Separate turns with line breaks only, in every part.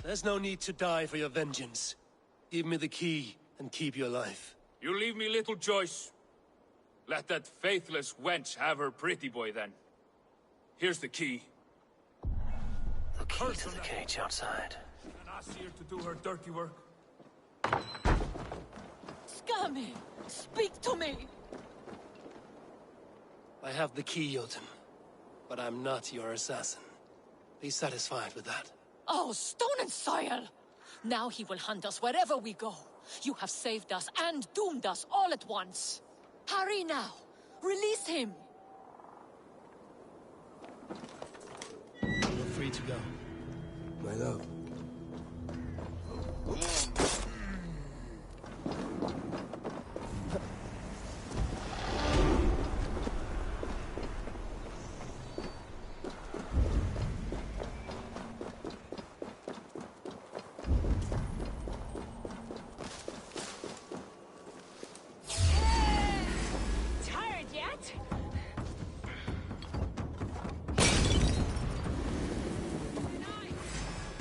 There's no need to die for your vengeance. Give me the key and keep your life.
You leave me little choice. Let that faithless wench have her pretty boy then. Here's the key.
The key to the cage outside.
And ask her to do her dirty work.
Scummy! Speak to me!
I have the key, Jotun. But I'm not your assassin. Be satisfied with that.
Oh, stone and soil! Now he will hunt us wherever we go. You have saved us and doomed us all at once. Hurry now! Release him!
You're free to go. My love.
Tired yet?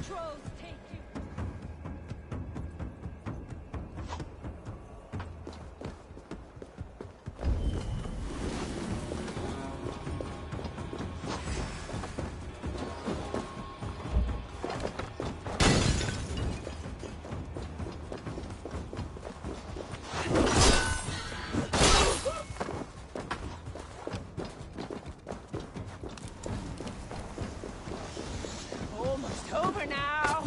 Trolls take you. Almost over now.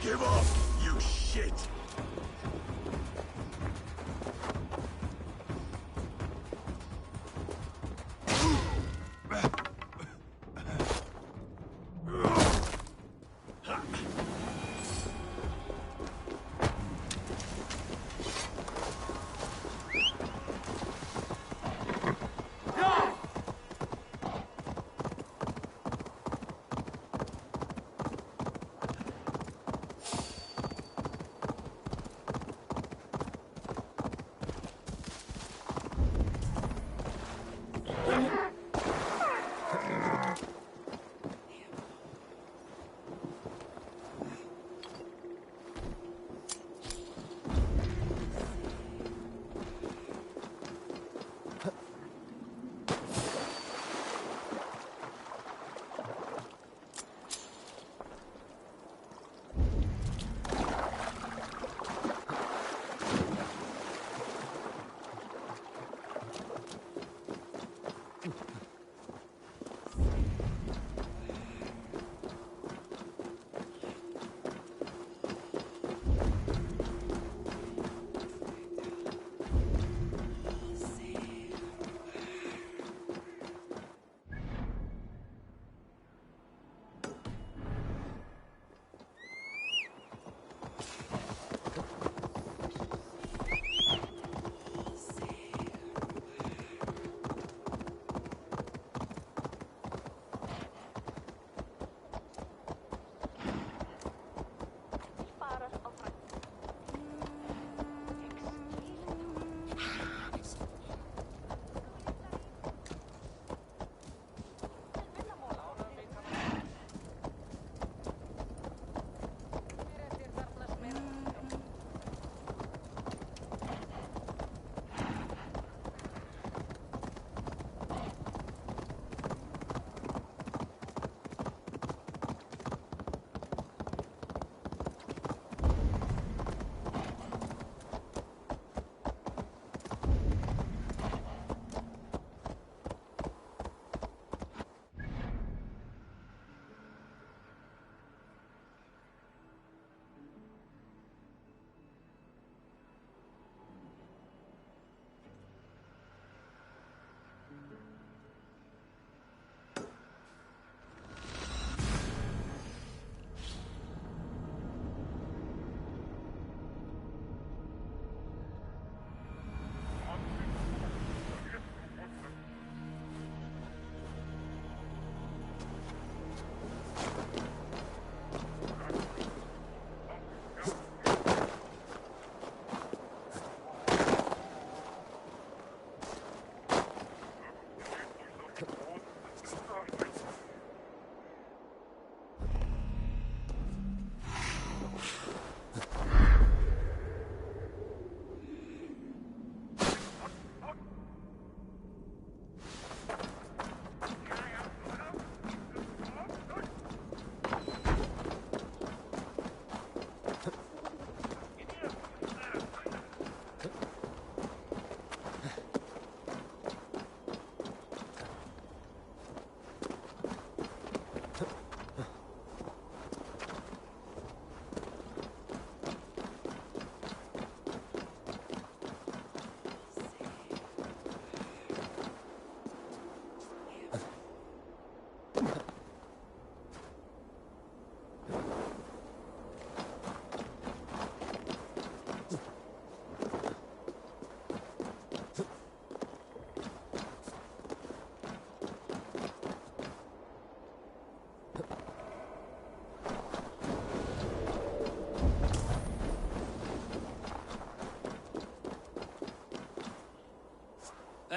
Give up, you shit!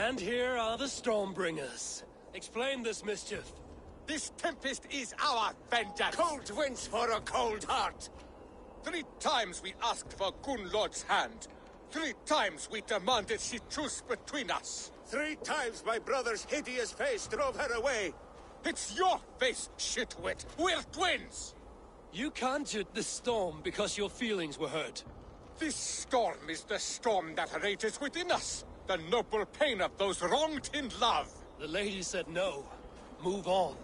And here are the Stormbringers. Explain this mischief.
This tempest is our vengeance!
Cold winds for a cold heart!
3 times we asked for Gunlord's hand. 3 times we demanded she choose between us.
3 times my brother's hideous face drove her away.
It's your face, shitwit! We're twins!
You conjured the storm because your feelings were hurt.
This storm is the storm that rages within us. The noble pain of those wronged in love.
The lady said no. Move on.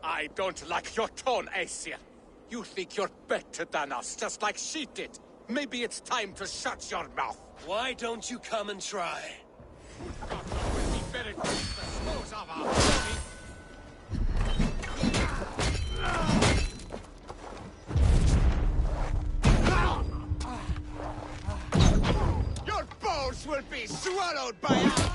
I don't like your tone, Aesir. You think you're better than us, just like she did. Maybe it's time to shut your mouth.
Why don't you come and try?
Will be better to dispose of our body.
Your bones will be swallowed by us!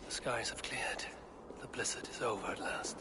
The skies have cleared. The blizzard is over at last.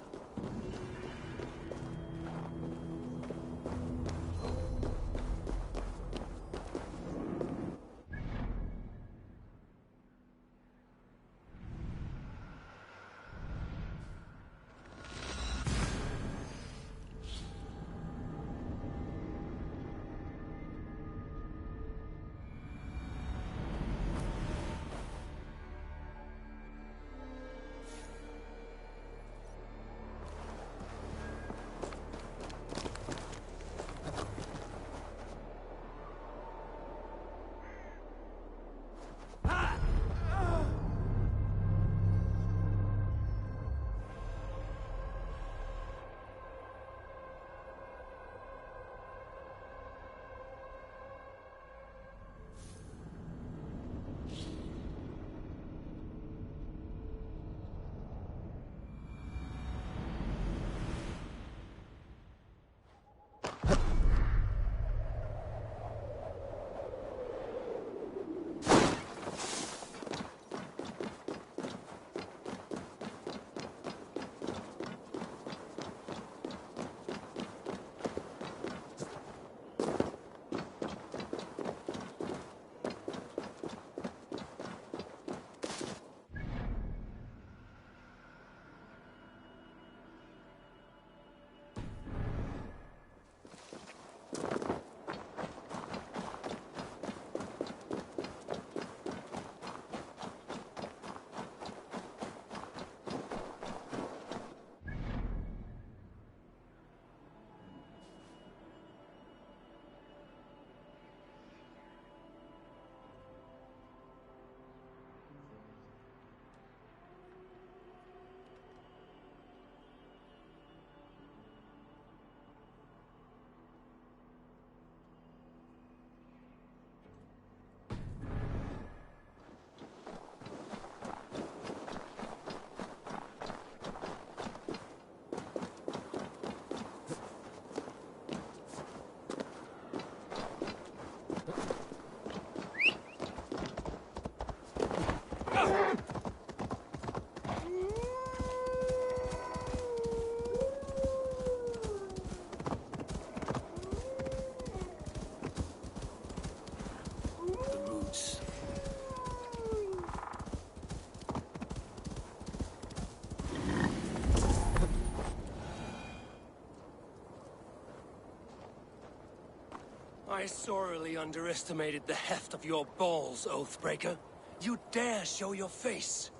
I sorely underestimated the heft of your balls, Oathbreaker. You dare show your face.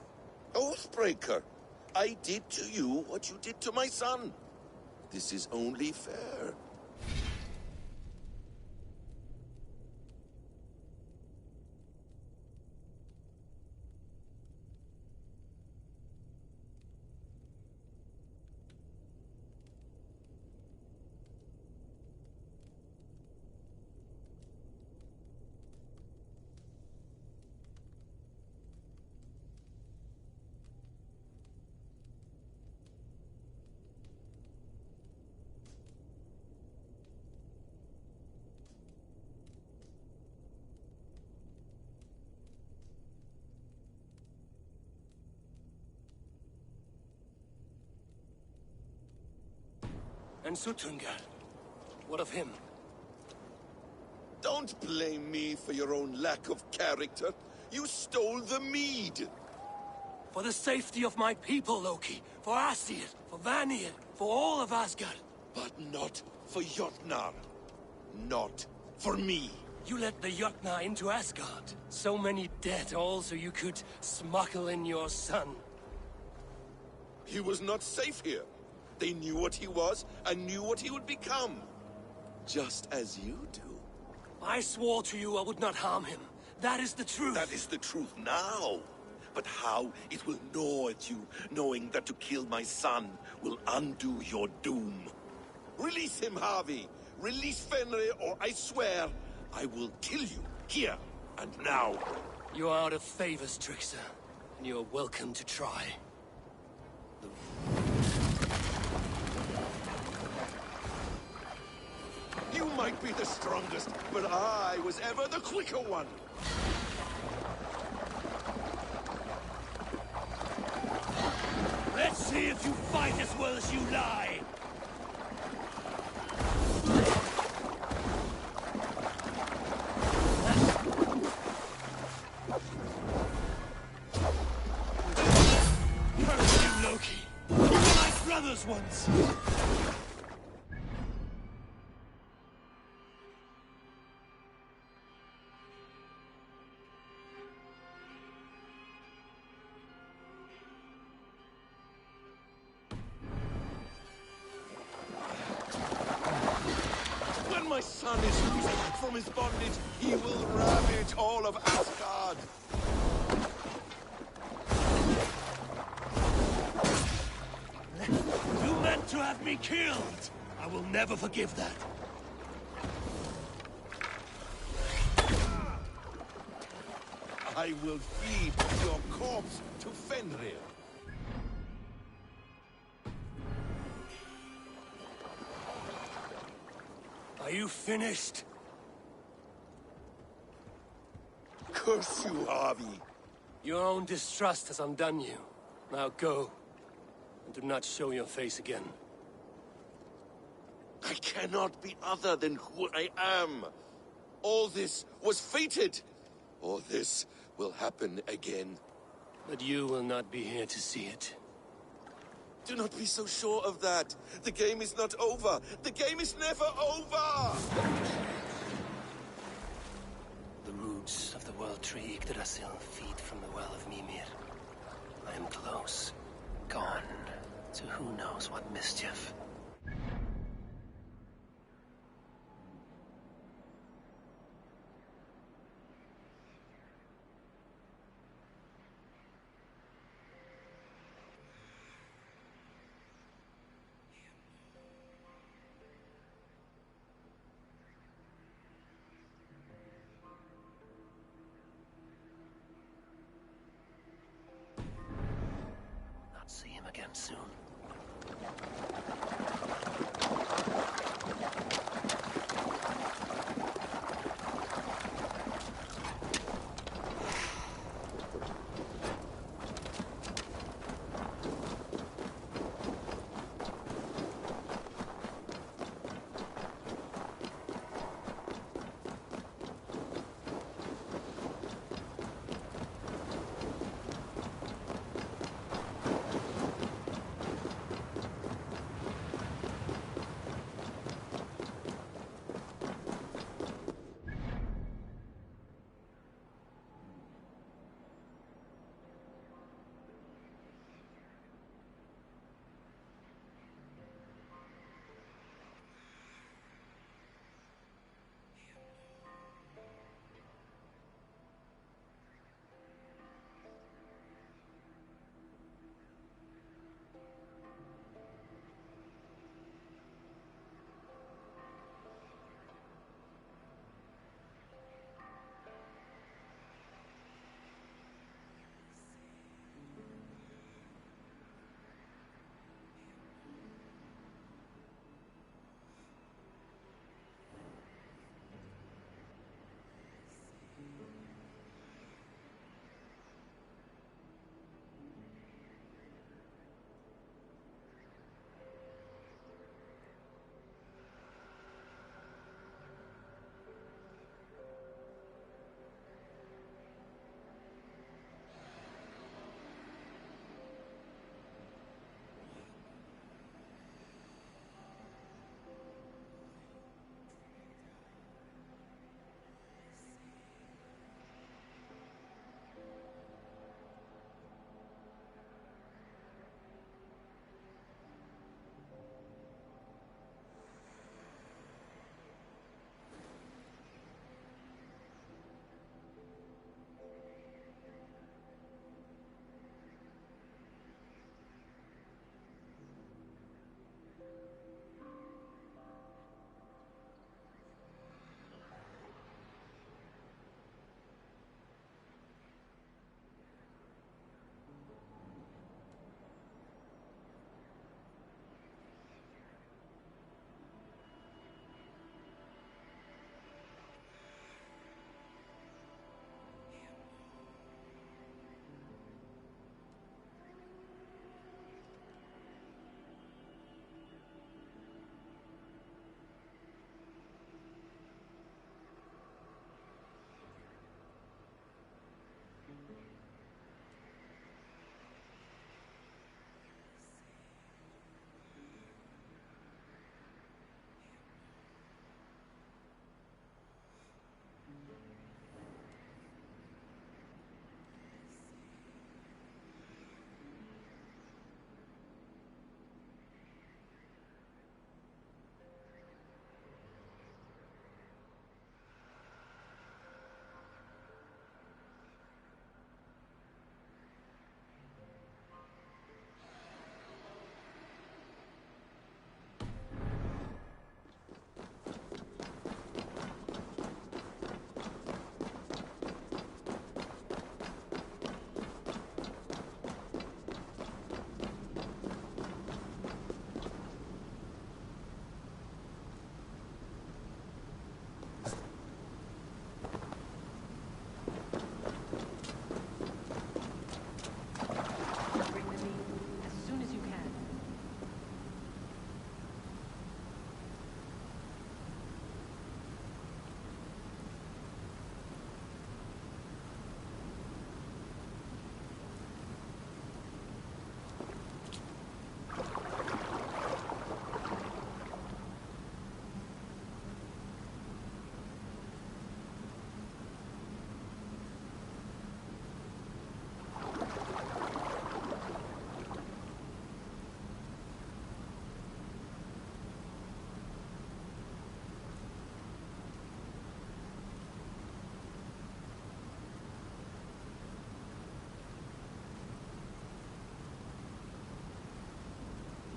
Oathbreaker, I did to you what you did to my son. This is only fair.
And Sutungar? What of him?
Don't blame me for your own lack of character. You stole the mead.
For the safety of my people, Loki. For Aesir, for Vanir, for all of Asgard.
But not for Jotnar. Not for me.
You let the Jotnar into Asgard. So many dead, all so you could smuggle in your son.
He was not safe here. They knew what he was and knew what he would become. Just as you do.
I swore to you I would not harm him. That is the truth.
That is the truth now. But how it will gnaw at you, knowing that to kill my son will undo your doom. Release him, Harvey. Release Fenrir, or I swear, I will kill you, here and now.
You are out of favors, Trickster. And you are welcome to try.
You might be the strongest, but I was ever the quicker one.
Let's see if you fight as well as you lie! Curse you, Loki! You were my brothers once!
When my son is loosed from his bondage, he will ravage all of Asgard.
You meant to have me killed! I will never forgive that.
I will feed your corpse to Fenrir.
Are you finished?
Curse you, Harvey.
Your own distrust has undone you. Now go. And do not show your face again.
I cannot be other than who I am. All this was fated. All this will happen again.
But you will not be here to see it.
Do not be so sure of that. The game is not over. The game is never over!
The roots of the World Tree Yggdrasil feed from the well of Mimir. I am close. Gone to who knows what mischief. See him again soon.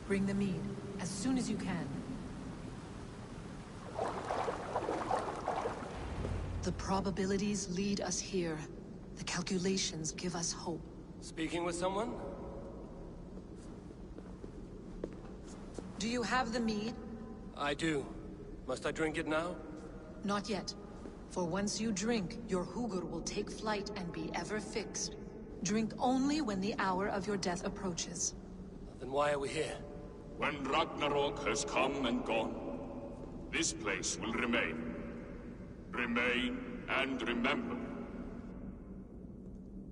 Bring the mead, as soon as you can. The probabilities lead us here. The calculations give us hope.
Speaking with someone?
Do you have the mead?
I do. Must I drink it now?
Not yet. For once you drink, your Hugur will take flight and be ever fixed. Drink only when the hour of your death approaches.
Then why are we here?
When Ragnarok has come and gone, this place will remain. Remain and remember.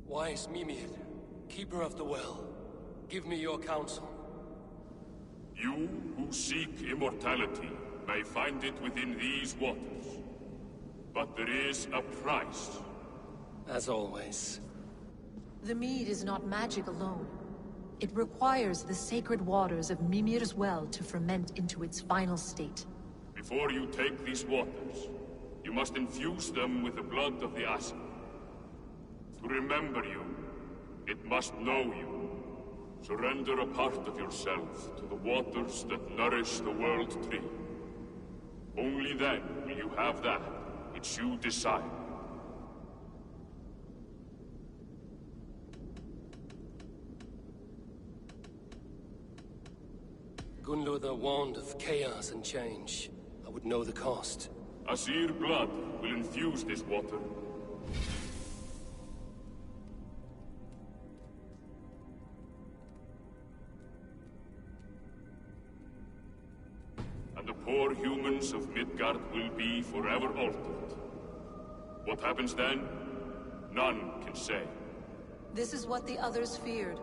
Wise Mimir, keeper of the well, give me your counsel.
You who seek immortality may find it within these waters. But there is a price.
As always.
The mead is not magic alone. It requires the sacred waters of Mimir's well to ferment into its final state.
Before you take these waters, you must infuse them with the blood of the Aesir. To remember you, it must know you. Surrender a part of yourself to the waters that nourish the World Tree. Only then will you have that which you desire.
Gunlother warned of chaos and change. I would know the cost.
Aesir blood will infuse this water. And the poor humans of Midgard will be forever altered. What happens then? None can say.
This is what the others feared.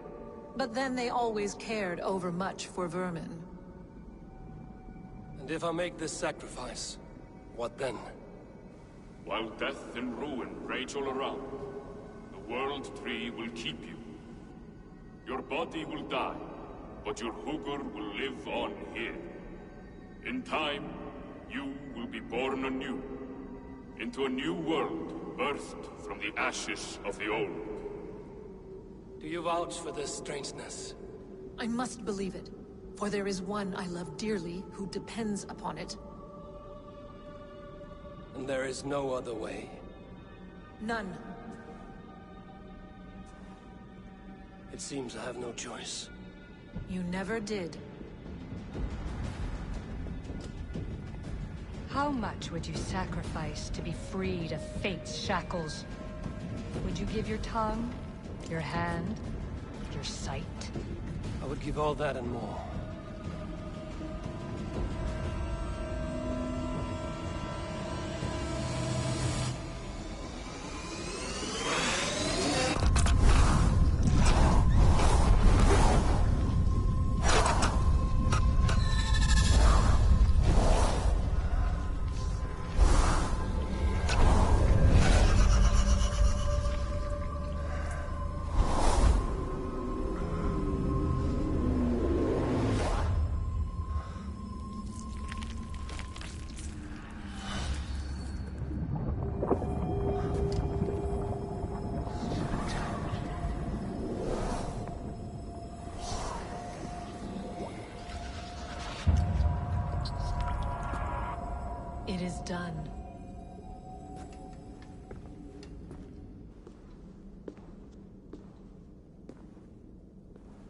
But then they always cared overmuch for vermin.
And if I make this sacrifice, what then?
While death and ruin rage all around, the World Tree will keep you. Your body will die, but your Hugur will live on here. In time, you will be born anew, into a new world birthed from the ashes of the old.
Do you vouch for this strangeness?
I must believe it, for there is one I love dearly who depends upon it.
And there is no other way.
None.
It seems I have no choice.
You never did.
How much would you sacrifice to be freed of fate's shackles? Would you give your tongue, your hand, your sight?
I would give all that and more.
It is done.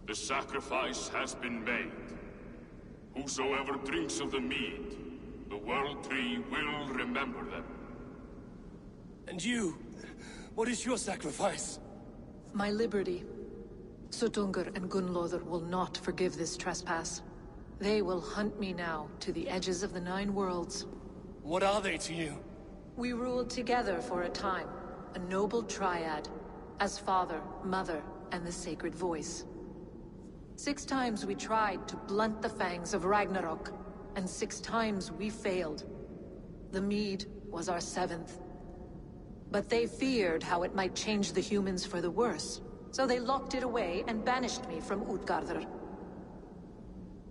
The sacrifice has been made. Whosoever drinks of the mead, the World Tree will remember them.
And you? What is your sacrifice?
My liberty. Suttungr and Gunlother will not forgive this trespass. They will hunt me now to the edges of the Nine Worlds.
What are they to you?
We ruled together for a time, a noble triad, as father, mother, and the sacred voice. 6 times we tried to blunt the fangs of Ragnarok, and 6 times we failed. The mead was our 7th. But they feared how it might change the humans for the worse, so they locked it away and banished me from Utgardr.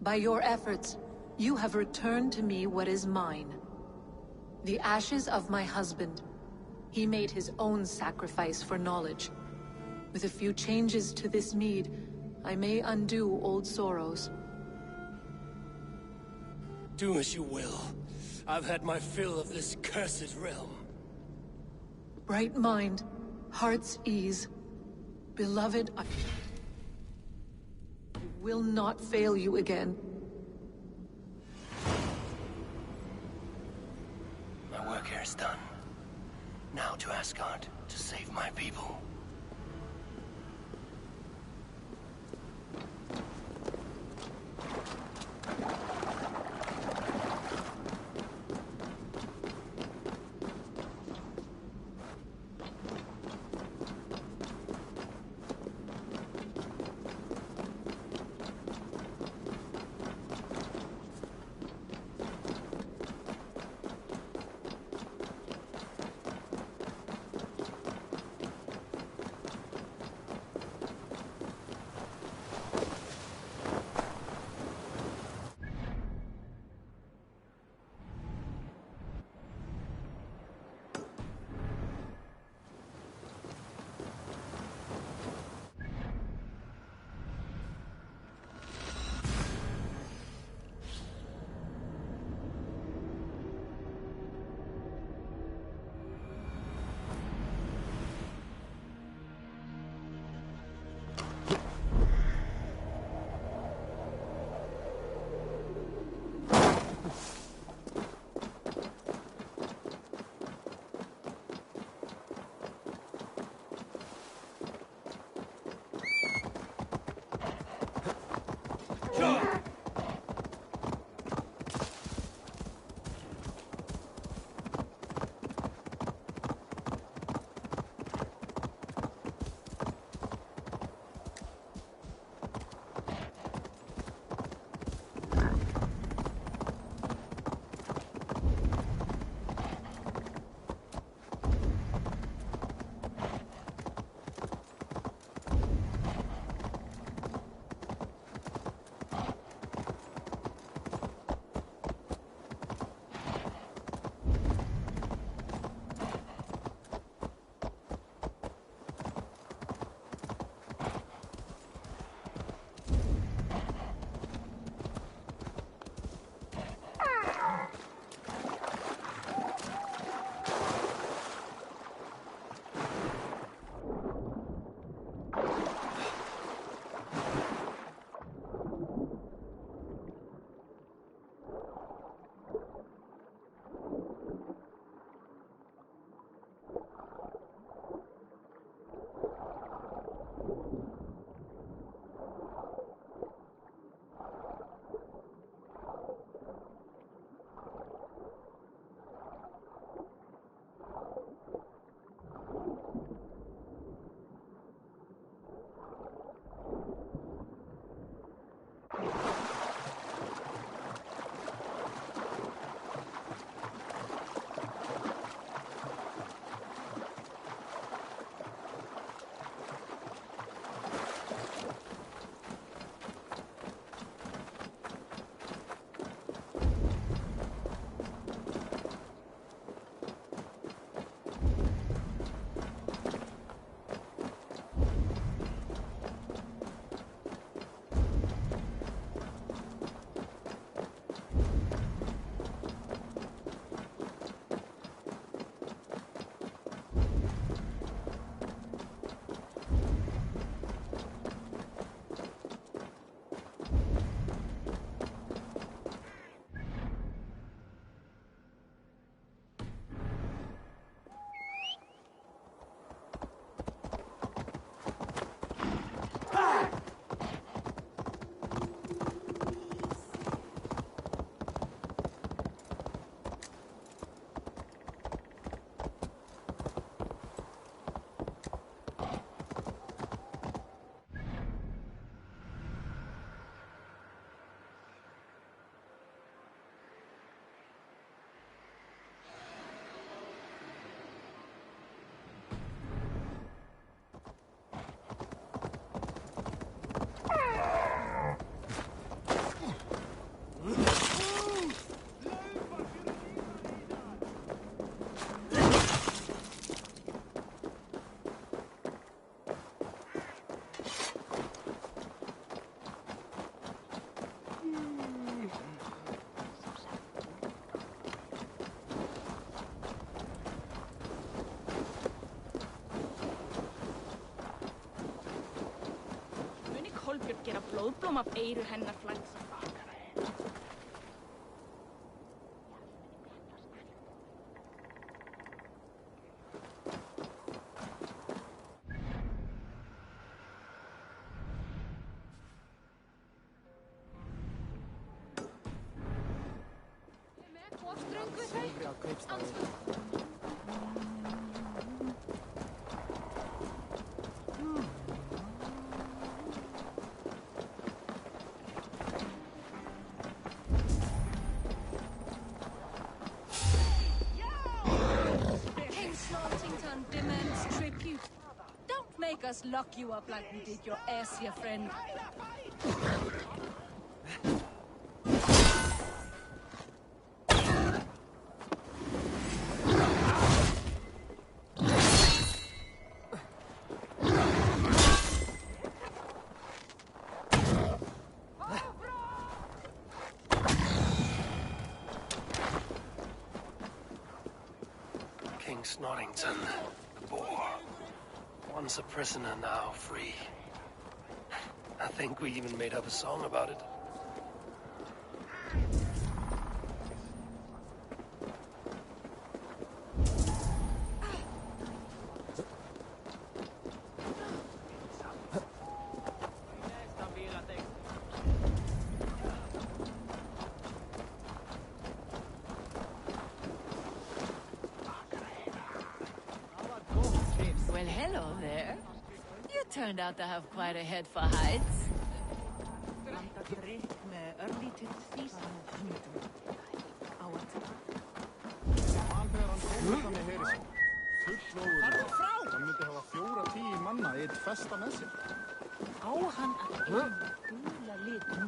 By your efforts, you have returned to me what is mine. The ashes of my husband. He made his own sacrifice for knowledge. With a few changes to this mead, I may undo old sorrows.
Do as you will. I've had my fill of this cursed realm.
Bright mind, heart's ease. Beloved, I will not fail you again.
My work here is done. Now to Asgard, to save my people.
Gera blóðblóm af eyru hennar flæksa.
Demands tribute. Don't make us lock you up like we did your Asia friend.
King Snorrington, the boar. Once a prisoner, now free. I think we even made up a song about it.
Well, hello there. You turned out to have quite a head for hides.
Hann myndi hafa 4-10 manna í eitt festa með sér.
Á hann að gula lit nú.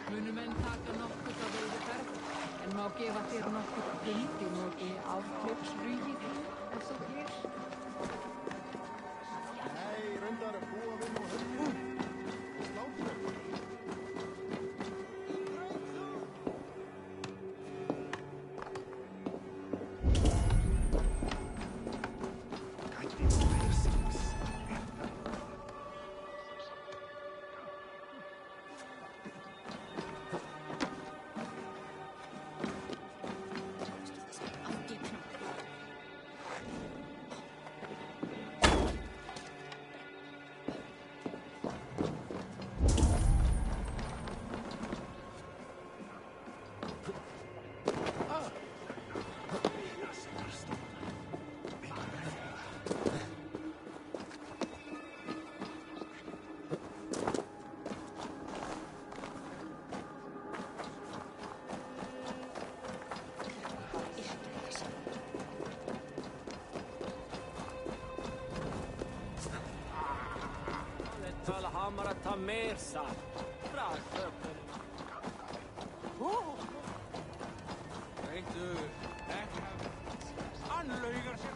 Munu menn taka nokkuð af veiðiferð, en má gefa þér nokkuð gildi noki afklipsrýði, ef þú hér.
Nei, reyndar að búa við nú höfðu. Slátur.
Valhalla ta mer sa. Bra köper. Vet du, han löjgar sig.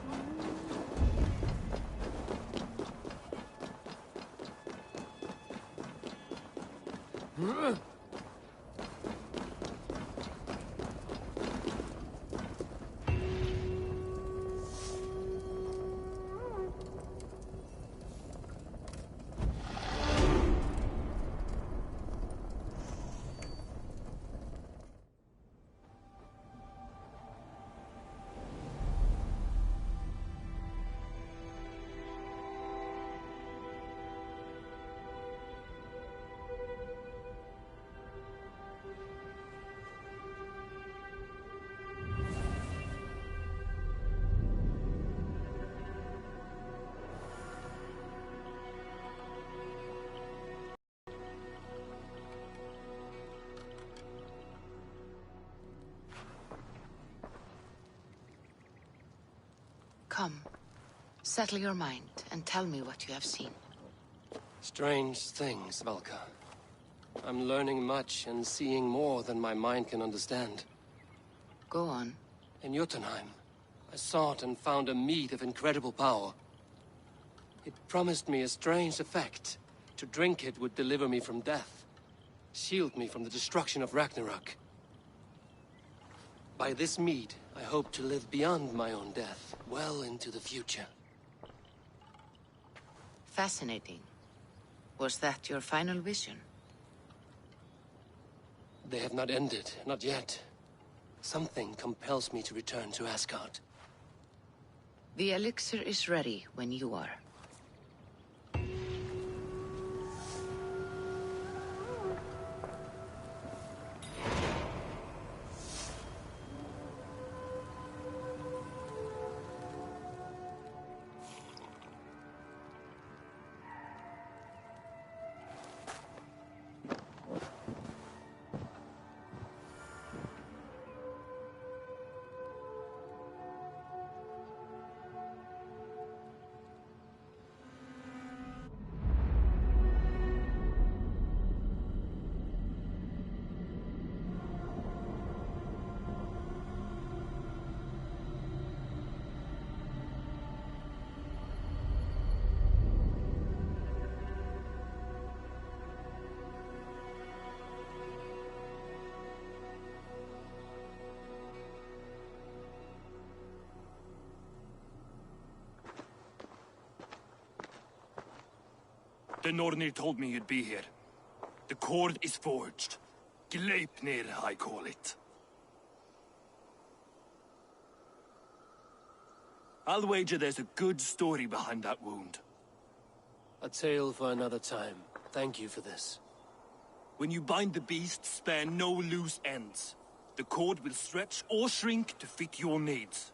Come. Settle your mind and tell me what you have seen.
Strange things, Valka. I'm learning much and seeing more than my mind can understand.
Go on.
In Jotunheim, I sought and found a mead of incredible power. It promised me a strange effect. To drink it would deliver me from death, shield me from the destruction of Ragnarok. By this mead, I hope to live beyond my own death, well into the future.
Fascinating. Was that your final vision?
They have not ended, not yet. Something compels me to return to Asgard.
The elixir is ready when you are.
The Nornir told me you'd be here. The cord is forged. Gleipnir, I call it. I'll wager there's a good story behind that wound.
A tale for another time. Thank you for this.
When you bind the beast, spare no loose ends. The cord will stretch or shrink to fit your needs.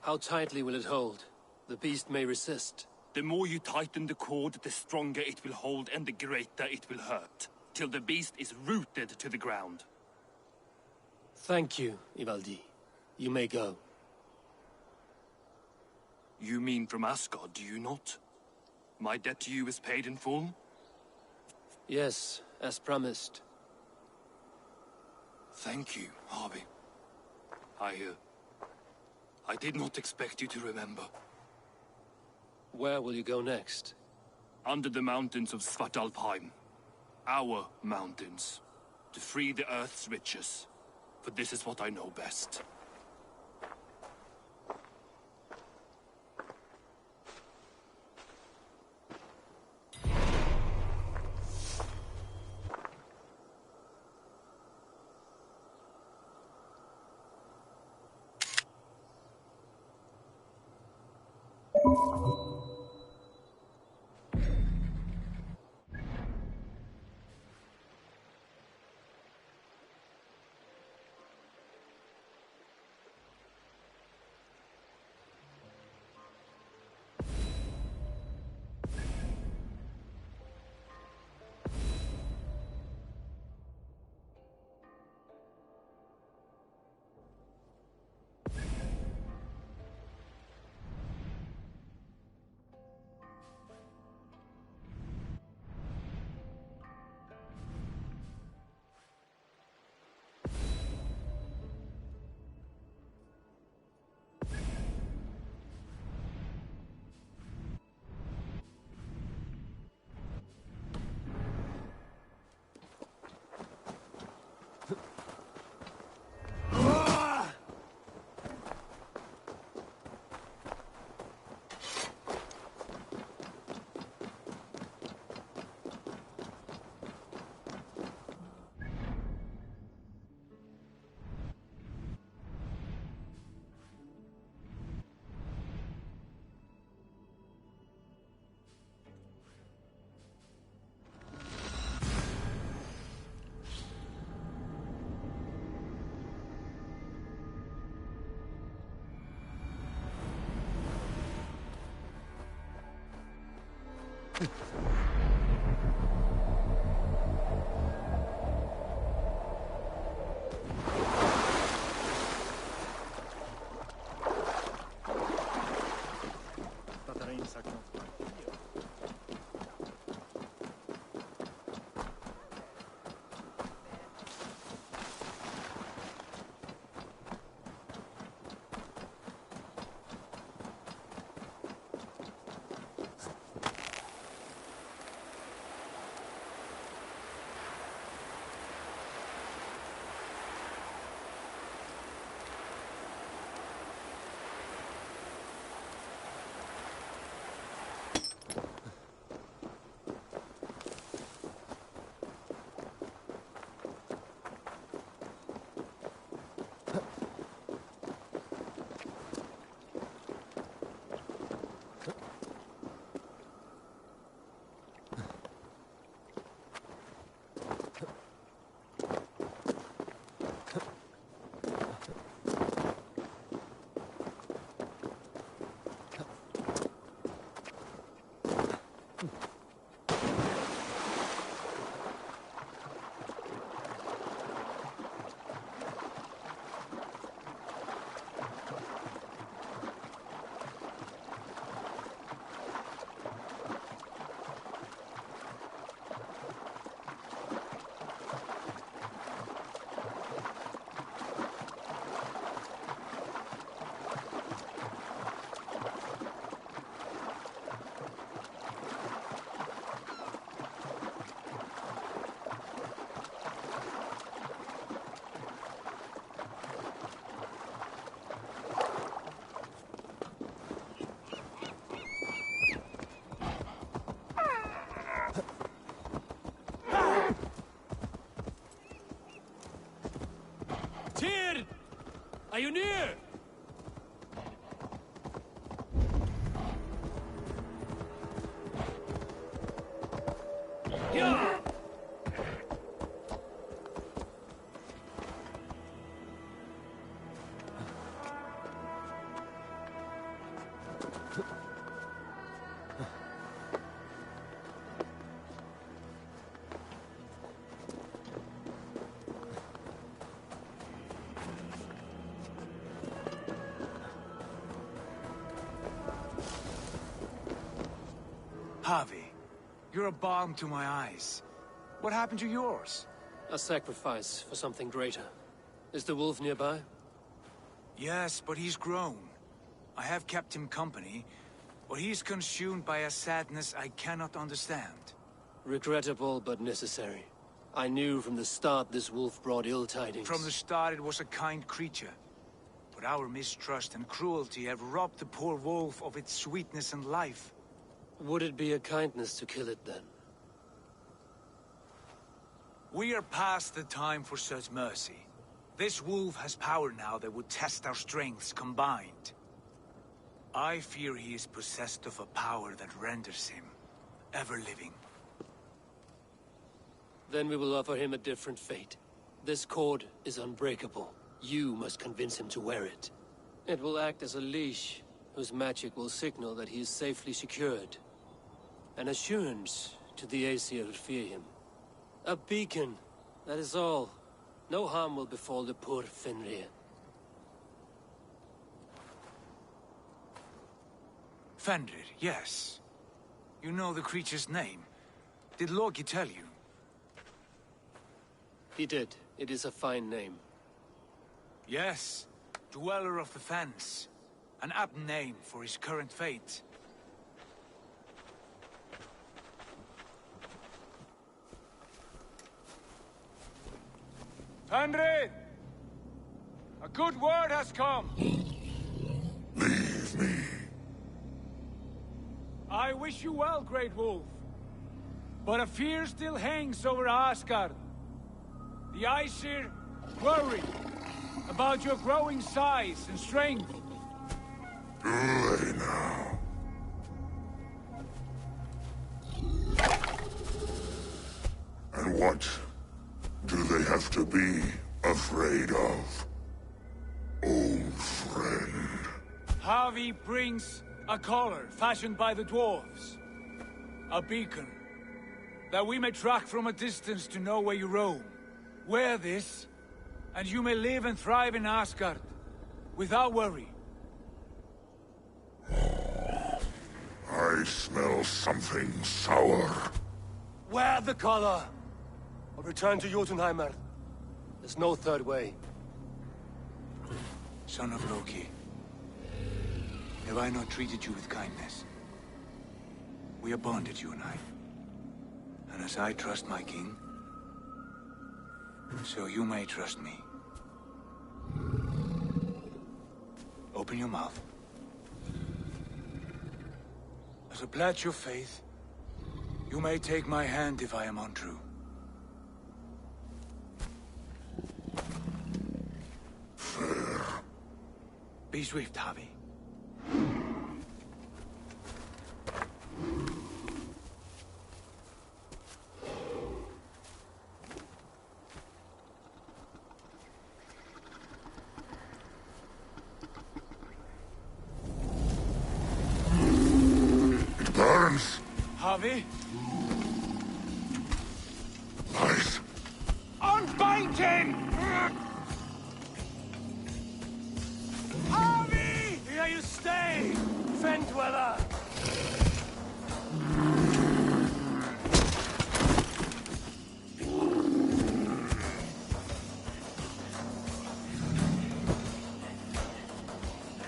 How tightly will it hold? The beast may resist.
The more you tighten the cord, the stronger it will hold and the greater it will hurt, till the beast is rooted to the ground.
Thank you, Ivaldi. You may go.
You mean from Asgard, do you not? My debt to you is paid in full?
Yes, as promised.
Thank you, Harvey. I did not expect you to remember.
Where will you go next?
Under the mountains of Svartalfheim. Our mountains. To free the Earth's riches. For this is what I know best. Are you near? Yeah!
Javi, you're a balm to my eyes. What happened to yours?
A sacrifice for something greater. Is the wolf nearby?
Yes, but he's grown. I have kept him company, but he's consumed by a sadness I cannot understand.
Regrettable, but necessary. I knew from the start this wolf brought ill tidings.
From the start it was a kind creature. But our mistrust and cruelty have robbed the poor wolf of its sweetness and life.
Would it be a kindness to kill it, then?
We are past the time for such mercy. This wolf has power now that would test our strengths combined. I fear he is possessed of a power that renders him ever-living.
Then we will offer him a different fate. This cord is unbreakable. You must convince him to wear it. It will act as a leash, whose magic will signal that he is safely secured. An assurance to the Aesir who fear him. A beacon, that is all. No harm will befall the poor Fenrir.
Fenrir, yes. You know the creature's name. Did Loki tell you?
He did. It is a fine name.
Yes. Dweller of the Fens. An apt name for his current fate. Fenrir! A good word has come!
Leave me.
I wish you well, Great Wolf. But a fear still hangs over Asgard. The Aesir worry about your growing size and strength.
Do they now? And what do they have to be afraid of? Old friend.
Javi brings a collar fashioned by the dwarves. A beacon. That we may track from a distance to know where you roam. Wear this, and you may live and thrive in Asgard, without worry.
I smell something sour.
Wear the collar! Or return to Jotunheimer. There's no third way.
Son of Loki, have I not treated you with kindness? We are bonded, you and I. And as I trust my king, so you may trust me. Open your mouth. As a pledge of faith, you may take my hand if I am untrue.
Fair.
Be swift, Javi.
Burns.
Javi?
Nice.
Unbind him! Javi!
Here you stay, Fen Dweller!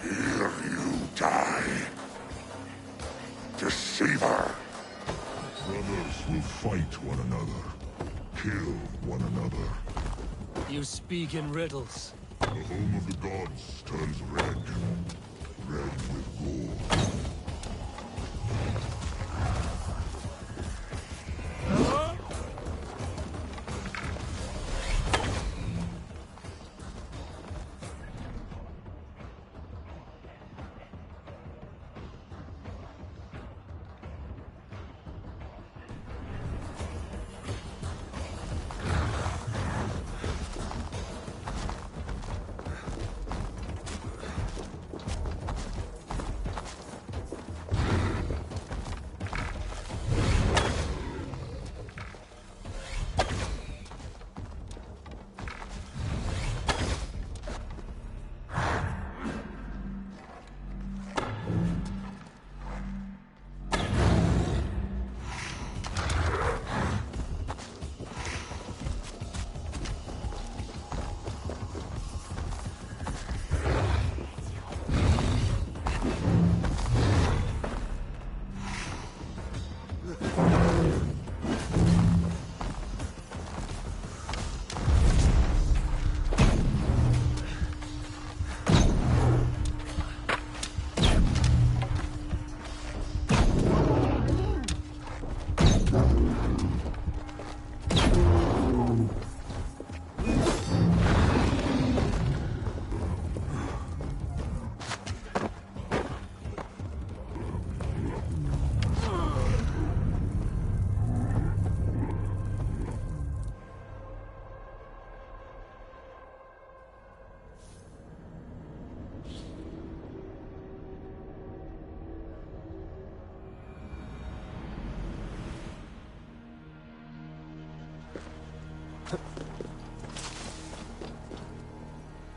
Here you die. Deceiver. Brothers will fight one another. Kill one another.
You speak in riddles.
The home of the gods turns red. Red with gore.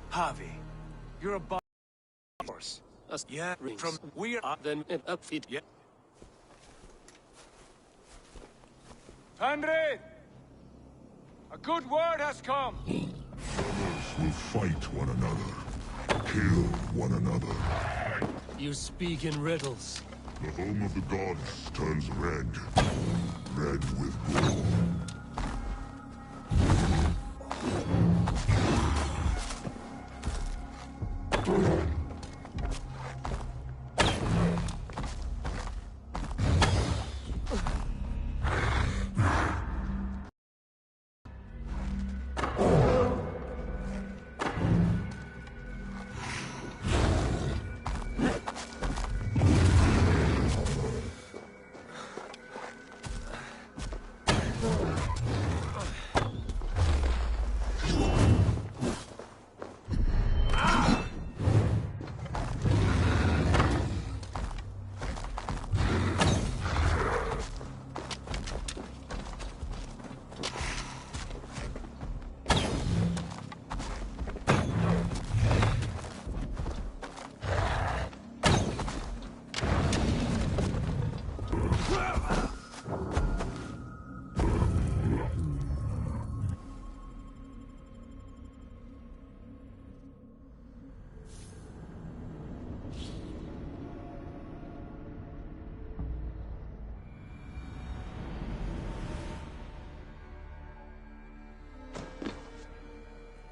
Harvey, you're a horse. Yeah, from we are
then it upfeed.
Yeah. Henry! A good word has come!
Brothers will fight one another, kill one another.
You speak in riddles.
The home of the gods turns red. Red with gore.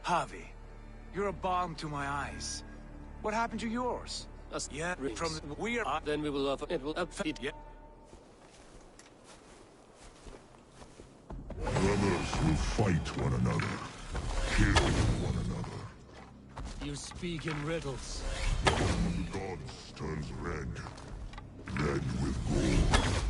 Harvey, you're a balm to my eyes. What happened to yours? Yeah,
Rings.
from we are
Then we will offer. It will upfeed.
Yeah.
Brothers will fight one another, kill one another.
You speak in riddles.
The home of the gods turns red. Red with gore.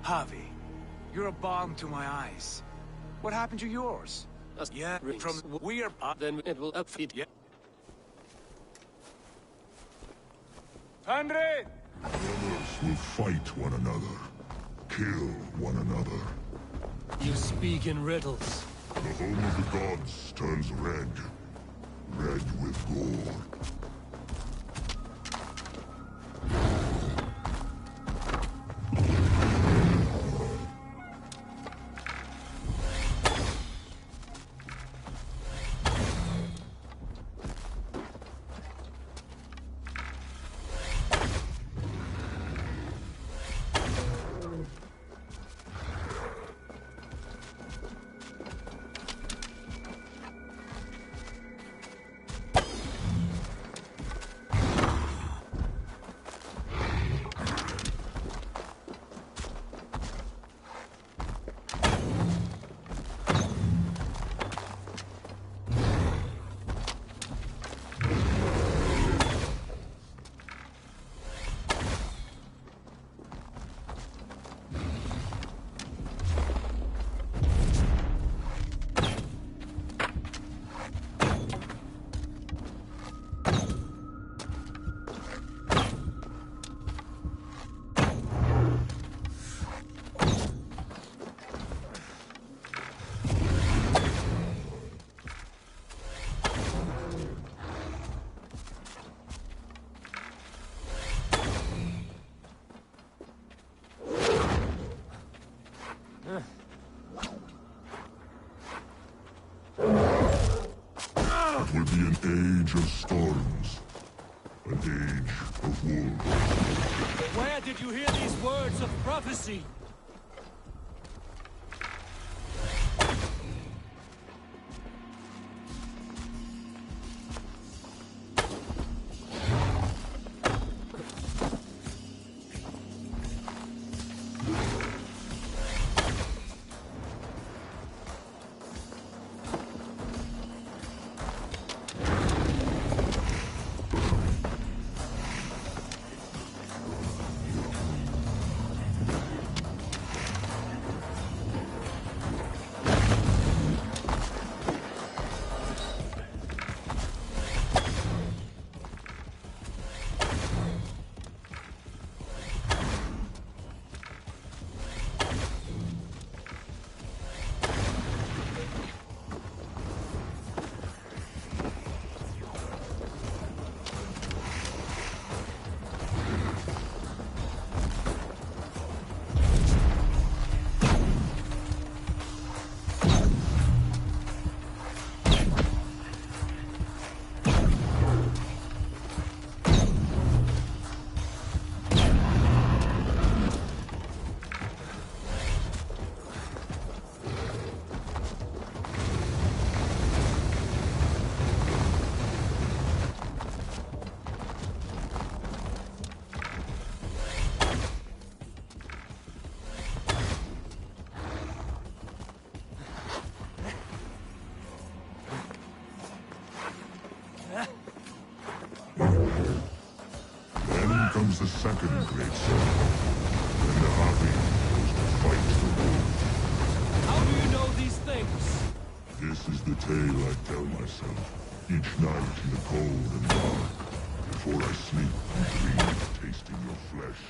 Harvey, you're a balm to my eyes. What happened to yours? Yeah,
Rings.
from we are
Then it will upfeed.
Yeah. Henry!
Brothers will fight one another, kill one another.
You speak in riddles.
The home of the gods turns red. Red with gore. will be an age of storms. An age of wolves.
Where did you hear these words of prophecy?
Comes the second great sword, and the Havi goes to fight the wolves.
How do you know these things?
This is the tale I tell myself, each night in the cold and dark, before I sleep and dream of tasting your flesh.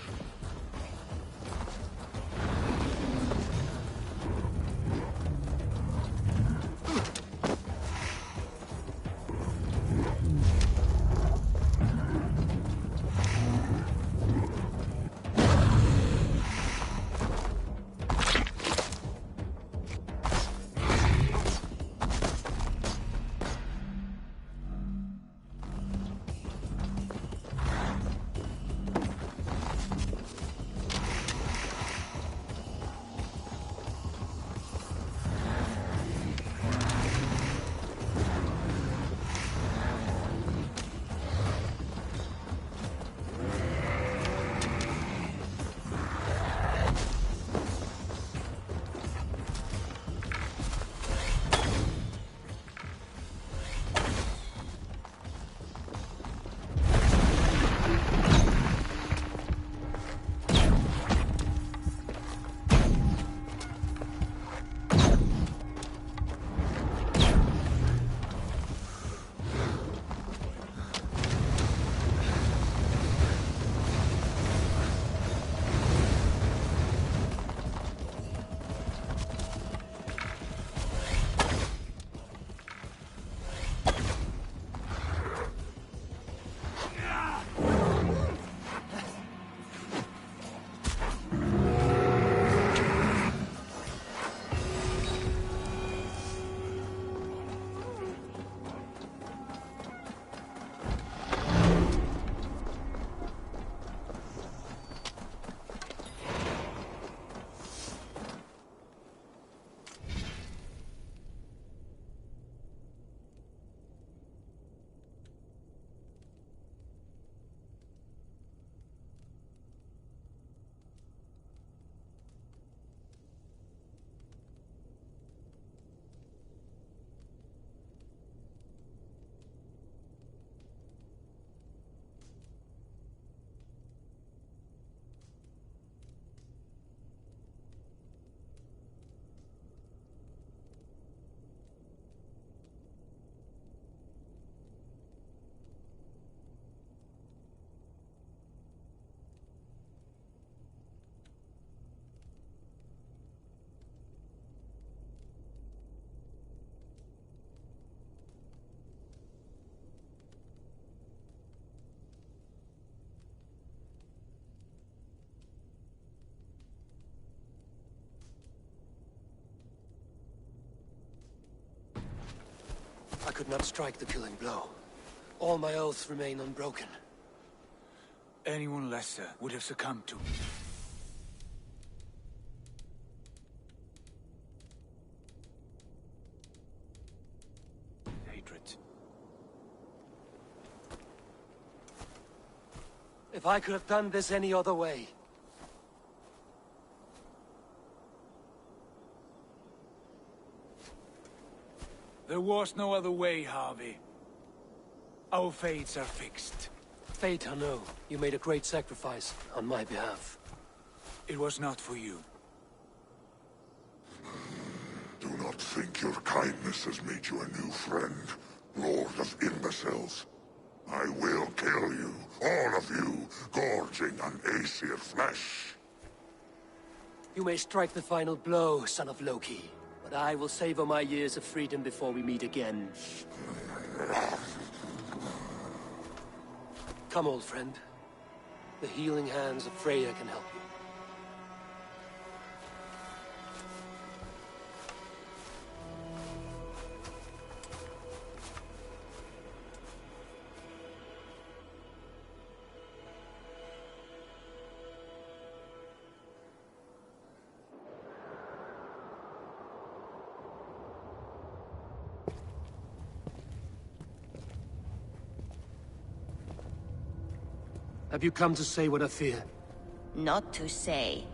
could not strike the killing blow. All my oaths remain unbroken.
Anyone lesser would have succumbed to me. Hatred.
If I could have done this any other way.
There was no other way, Harvey. Our fates are fixed.
Fate, I know. You made a great sacrifice on my behalf.
It was not for you.
Do not think your kindness has made you a new friend, Lord of Imbeciles. I will kill you, all of you, gorging on Aesir flesh.
You may strike the final blow, son of Loki, but I will savor my years of freedom before we meet again. Come, old friend. The healing hands of Freya can help you. Have you come to say what I fear?
Not to say.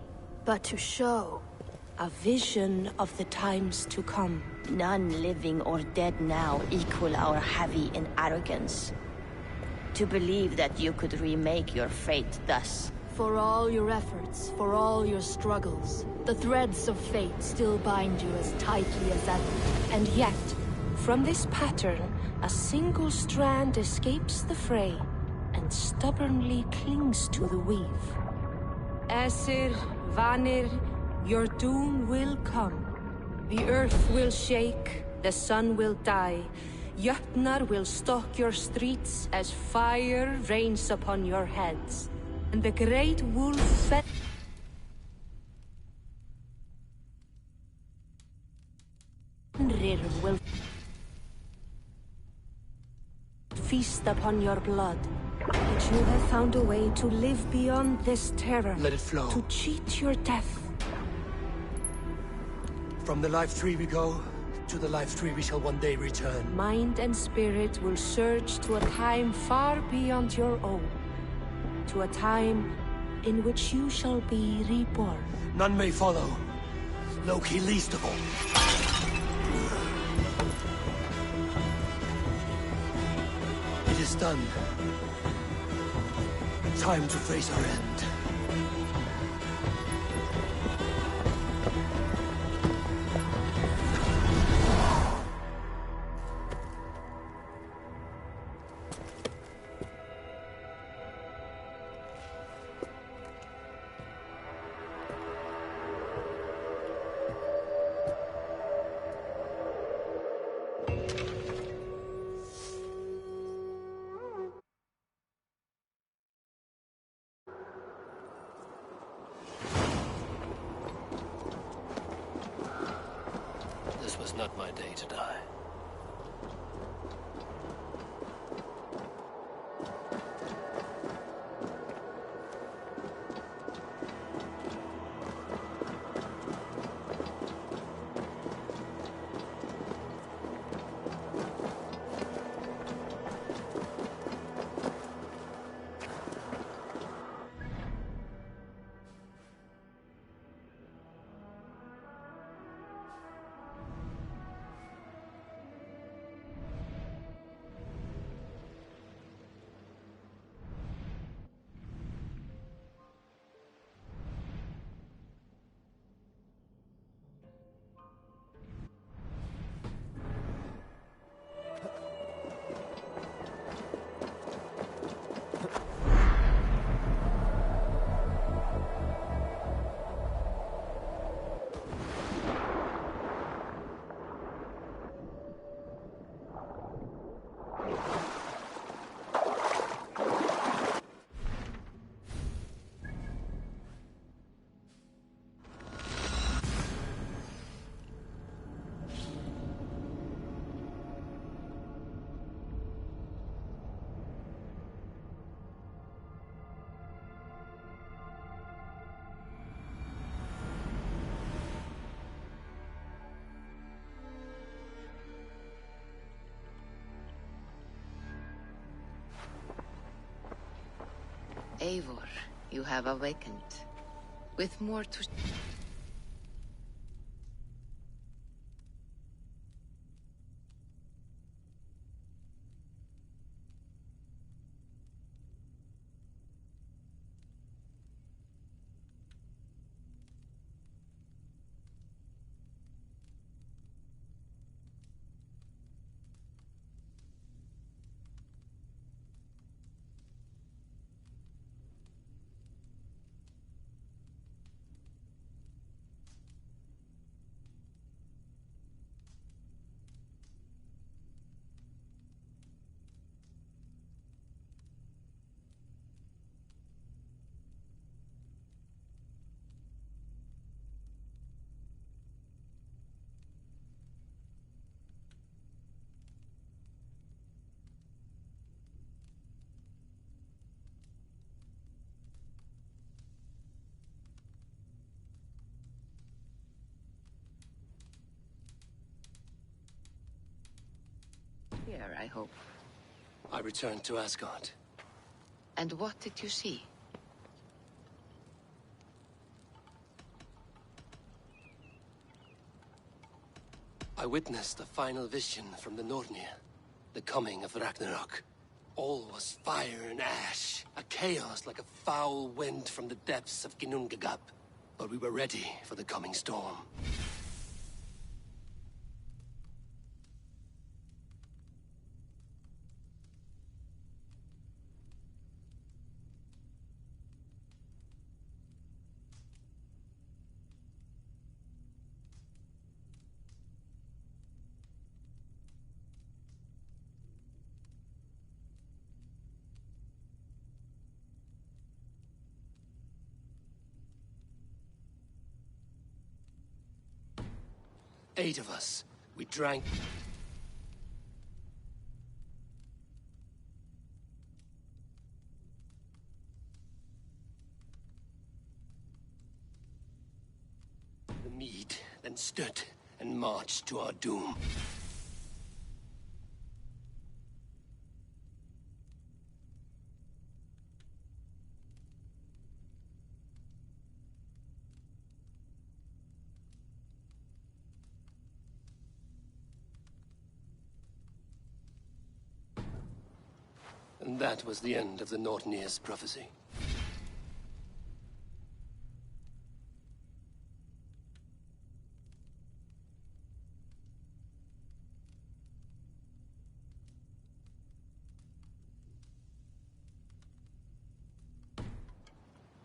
But to show a vision of the times to come.
None living or dead now equal our heavy in arrogance. To believe that you could remake your fate thus.
For all your efforts, for all your struggles, the threads of fate still bind you as tightly as ever. And yet, from this pattern, a single strand escapes the fray and stubbornly clings to the weave. Aesir, Vanir, your doom will come. The earth will shake, the sun will die. Jötnar will stalk your streets as fire rains upon your heads. And the great wolf Fenrir will feast upon your blood. But you have found a way to live beyond this terror.
Let it flow.
To cheat your death.
From the life tree we go, to the life tree we shall one day return.
Mind and spirit will surge to a time far beyond your own. To a time in which you shall be reborn.
None may follow. Loki least of all. It is done. Time to face our end. This was not my day to die.
Eivor, you have awakened. With more to... Here, I hope.
I returned to Asgard.
And what did you see?
I witnessed the final vision from the Nornir. The coming of Ragnarok. All was fire and ash. A chaos like a foul wind from the depths of Ginnungagap. But we were ready for the coming storm. Eight of us. We drank. The mead, then stood and marched to our doom. And that was the end of the Nornir's prophecy.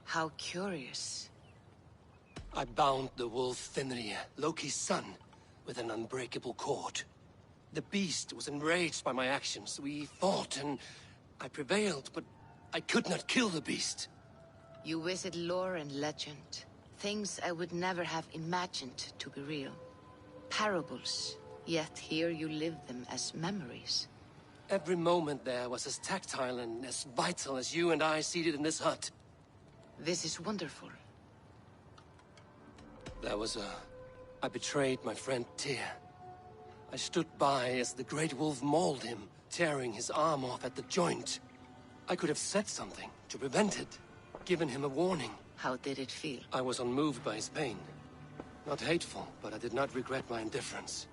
How curious.
I bound the wolf Fenrir, Loki's son, with an unbreakable cord. The beast was enraged by my actions. We fought and I prevailed, but I could not kill the beast.
You visit lore and legend. Things I would never have imagined to be real. Parables, yet here you live them as memories.
Every moment there was as tactile and as vital as you and I seated in this hut.
This is wonderful.
I betrayed my friend Tyr. I stood by as the great wolf mauled him, tearing his arm off at the joint. I could have said something to prevent it, given him a warning.
How did it feel?
I was unmoved by his pain. Not hateful, but I did not regret my indifference.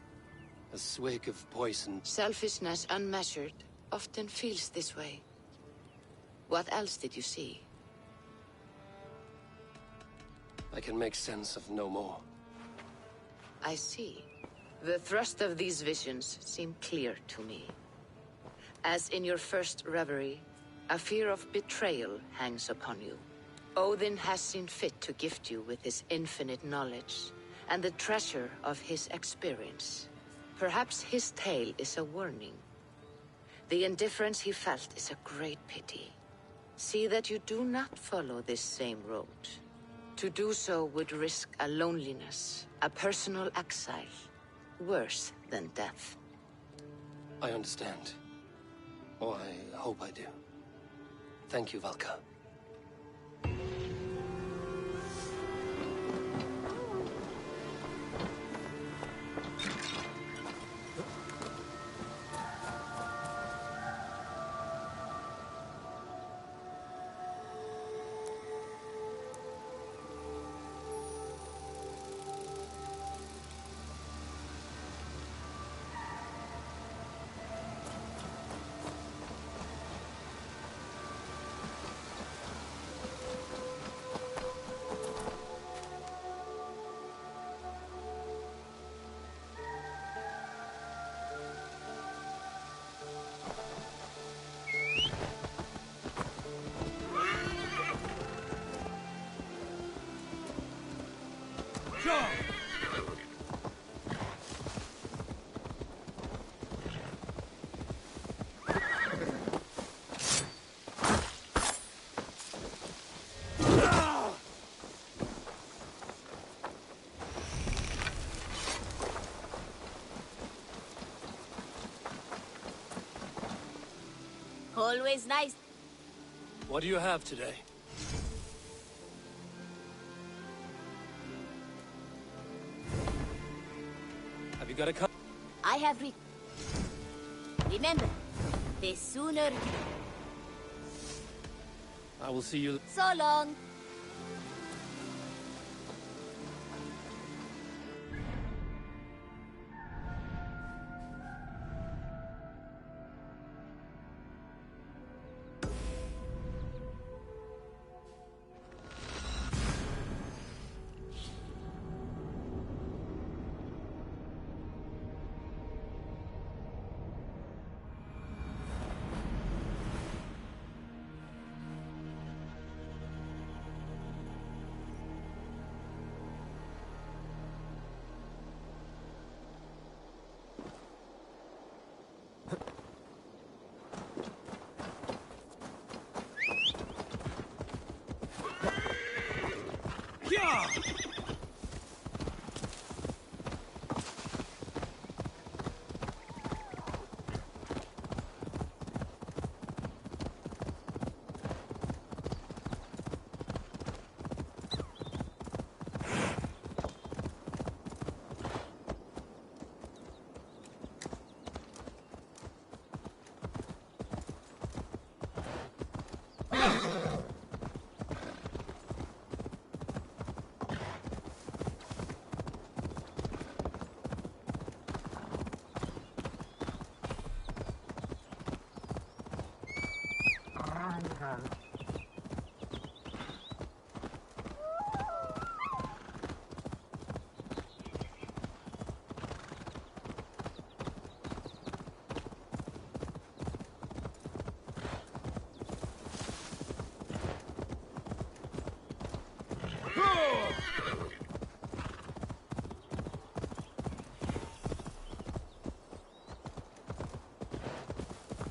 A swig of poison.
Selfishness unmeasured often feels this way. What else did you see?
I can make sense of no more.
I see. The thrust of these visions seem clear to me. As in your first reverie, a fear of betrayal hangs upon you. Odin has seen fit to gift you with his infinite knowledge, and the treasure of his experience. Perhaps his tale is a warning. The indifference he felt is a great pity. See that you do not follow this same road. To do so would risk a loneliness, a personal exile, worse than death.
I understand. Or I hope I do. Thank you, Valka.
Always nice.
What do you have today? Have you got a
I have Remember, the sooner...
I will see you...
So long.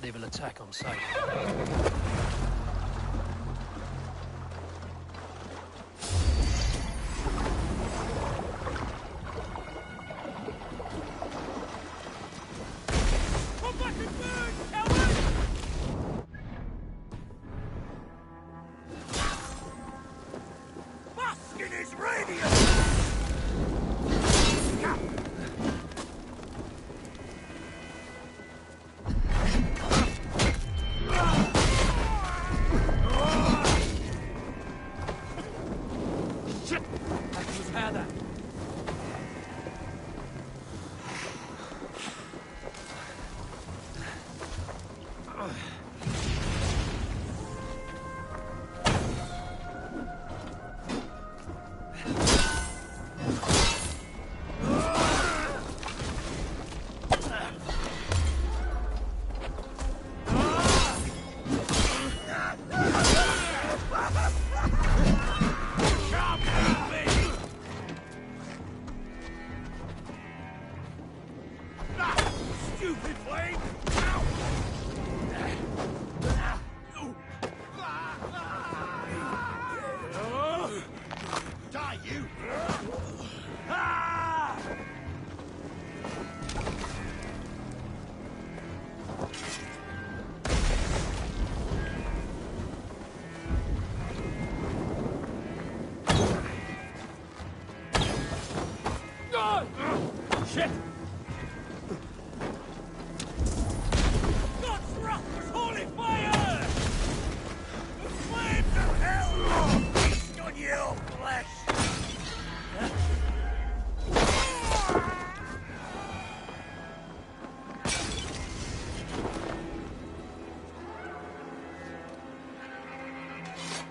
They will attack on sight.
Shit! God's wrath was holy fire! The flames of hell feast on your flesh!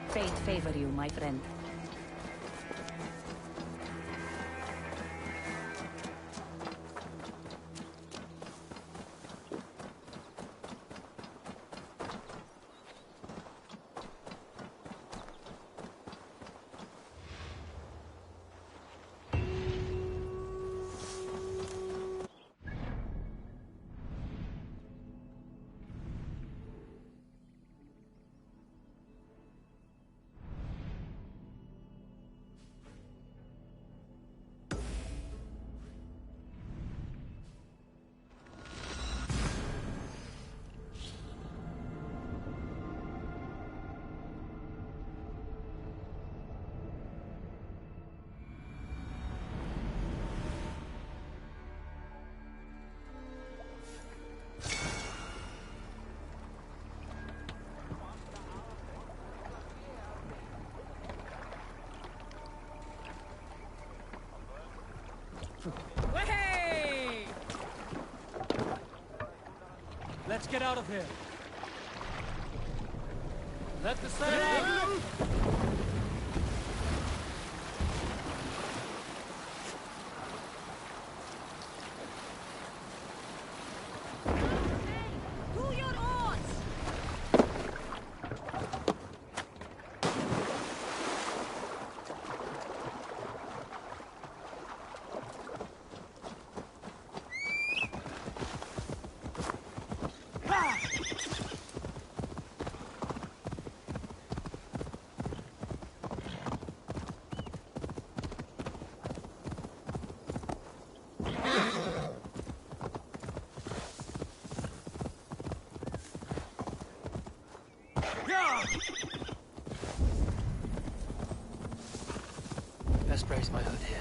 Fate favor you, my friend.
Let's get out of here. Let the sail out!
To your oars!
Best brace my hood here.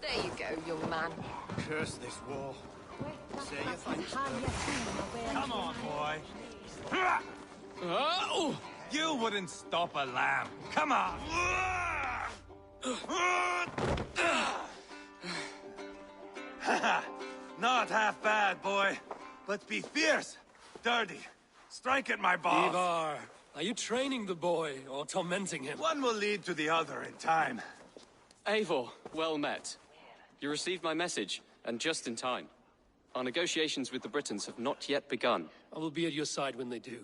There you go, young man.
Curse this war. Say your thanks.
Come on, boy. Oh! You wouldn't stop a lamb. Come on. Not half bad, boy. But be fierce, dirty. Strike at my balls.
Ivar, are you training the boy or tormenting him?
One will lead to the other in time.
Eivor, well met. You received my message, and just in time. Our negotiations with the Britons have not yet begun.
I will be at your side when they do.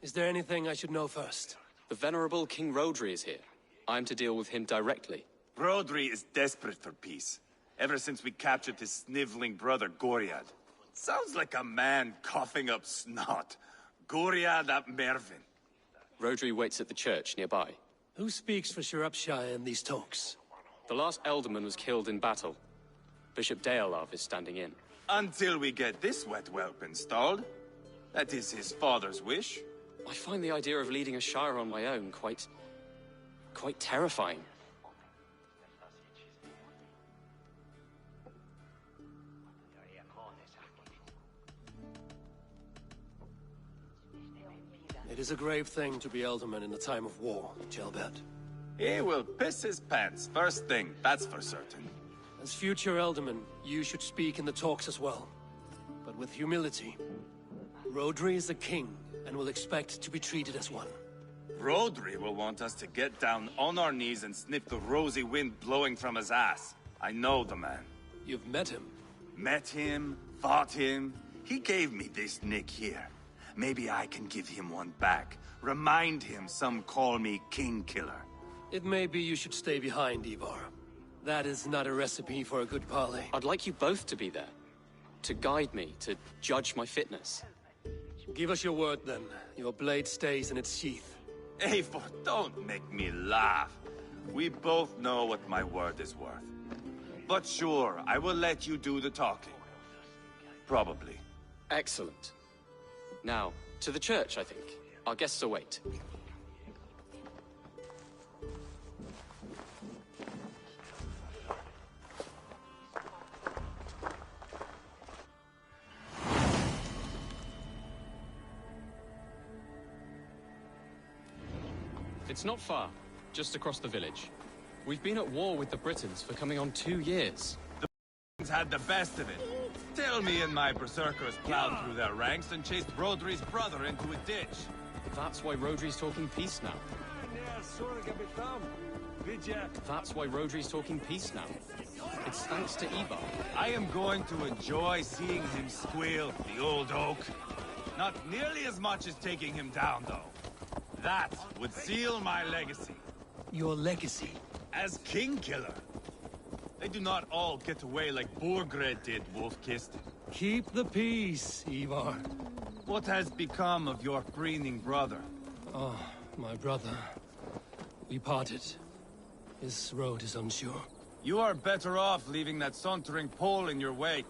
Is there anything I should know first?
The venerable King Rodri is here. I am to deal with him directly.
Rodri is desperate for peace. Ever since we captured his sniveling brother, Goriad. Sounds like a man coughing up snot. Goriad ap Mervin.
Rodri waits at the church nearby.
Who speaks for Shropshire in these talks?
The last Elderman was killed in battle. Bishop Deolav is standing in.
Until we get this wet whelp installed. That is his father's wish.
I find the idea of leading a shire on my own quite terrifying.
It is a grave thing to be Elderman in a time of war, Gelbert.
He will piss his pants, first thing, that's for certain.
As future Elderman, you should speak in the talks as well. But with humility. Rodri is a king, and will expect to be treated as one.
Rodri will want us to get down on our knees and sniff the rosy wind blowing from his ass. I know the man.
You've met him?
Met him, fought him. He gave me this nick here. Maybe I can give him one back. Remind him some call me King Killer.
It may be you should stay behind, Ivar. That is not a recipe for a good parley.
I'd like you both to be there. To guide me, to judge my fitness.
Give us your word, then. Your blade stays in its sheath.
Eivor, don't make me laugh. We both know what my word is worth. But sure, I will let you do the talking. Probably.
Excellent. Now, to the church, I think. Our guests await. It's not far, just across the village. We've been at war with the Britons for coming on 2 years.
The Britons had the best of it. Tell me and my berserkers plowed through their ranks and chased Rodri's brother into a ditch.
That's why Rodri's talking peace now. That's why Rodri's talking peace now. It's thanks to Ivar.
I am going to enjoy seeing him squeal, the old oak. Not nearly as much as taking him down, though. That would seal my legacy.
Your legacy?
As King Killer. They do not all get away like Borgred did, Wolf-Kissed.
Keep the peace, Ivar.
What has become of your preening brother?
Oh, my brother. We parted. His road is unsure.
You are better off leaving that sauntering Pole in your wake.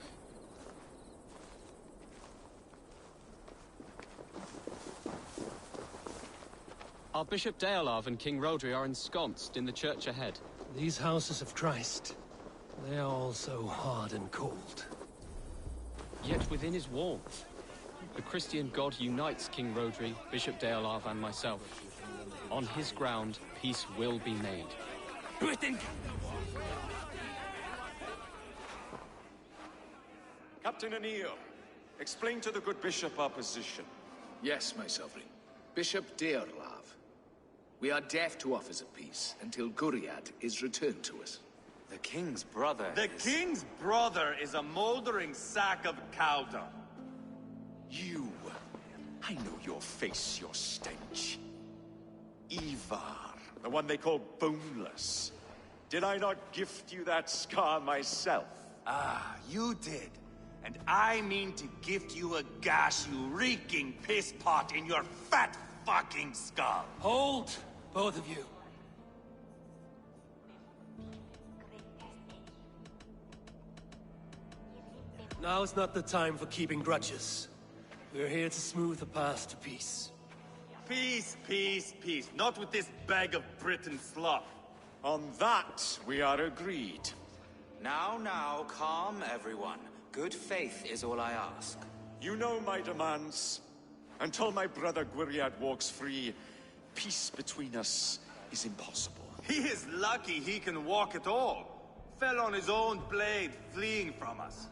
Our Bishop Deolav and King Rodri are ensconced in the church ahead.
These houses of Christ, they are all so hard and cold.
Yet within his warmth, the Christian God unites King Rodri, Bishop Deolav, and myself. On his ground, peace will be made.
Britain!
Captain Anil, explain to the good bishop our position.
Yes, my sovereign. Bishop Deolav. We are deaf to offers of peace until Guriad is returned to us.
The king's brother
The king's brother is a moldering sack of cow dung.
You! I know your face, your stench. Ivar, the one they call boneless. Did I not gift you that scar myself?
Ah, you did. And I mean to gift you a gash, you reeking piss pot in your fat
fucking skull!
Hold, both of you. Now is not the time for keeping grudges. We're here to smooth the path to peace.
Peace, peace, peace. Not with this bag of Britain slop. On that, we are agreed.
Now, calm everyone. Good faith is all I ask.
You know my demands. Until my brother Gwiriad walks free, peace between us is impossible.
He is lucky he can walk at all. Fell on his own blade, fleeing from us.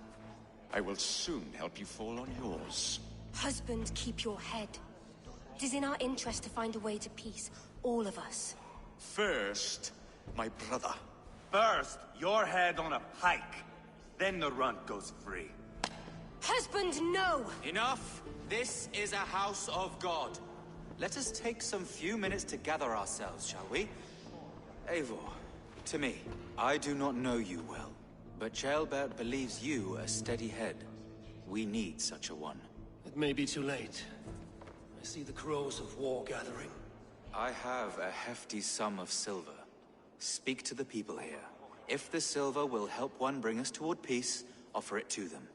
I will soon help you fall on yours.
Husband, keep your head. It is in our interest to find a way to peace, all of us.
First, my brother.
First, your head on a pike. Then the runt goes free.
Husband, no!
Enough! This is a house of God. Let us take some few minutes to gather ourselves, shall we? Eivor, to me, I do not know you well, but Ceolbert believes you a steady head. We need such a one.
It may be too late. I see the crows of war gathering.
I have a hefty sum of silver. Speak to the people here. If the silver will help one bring us toward peace, offer it to them.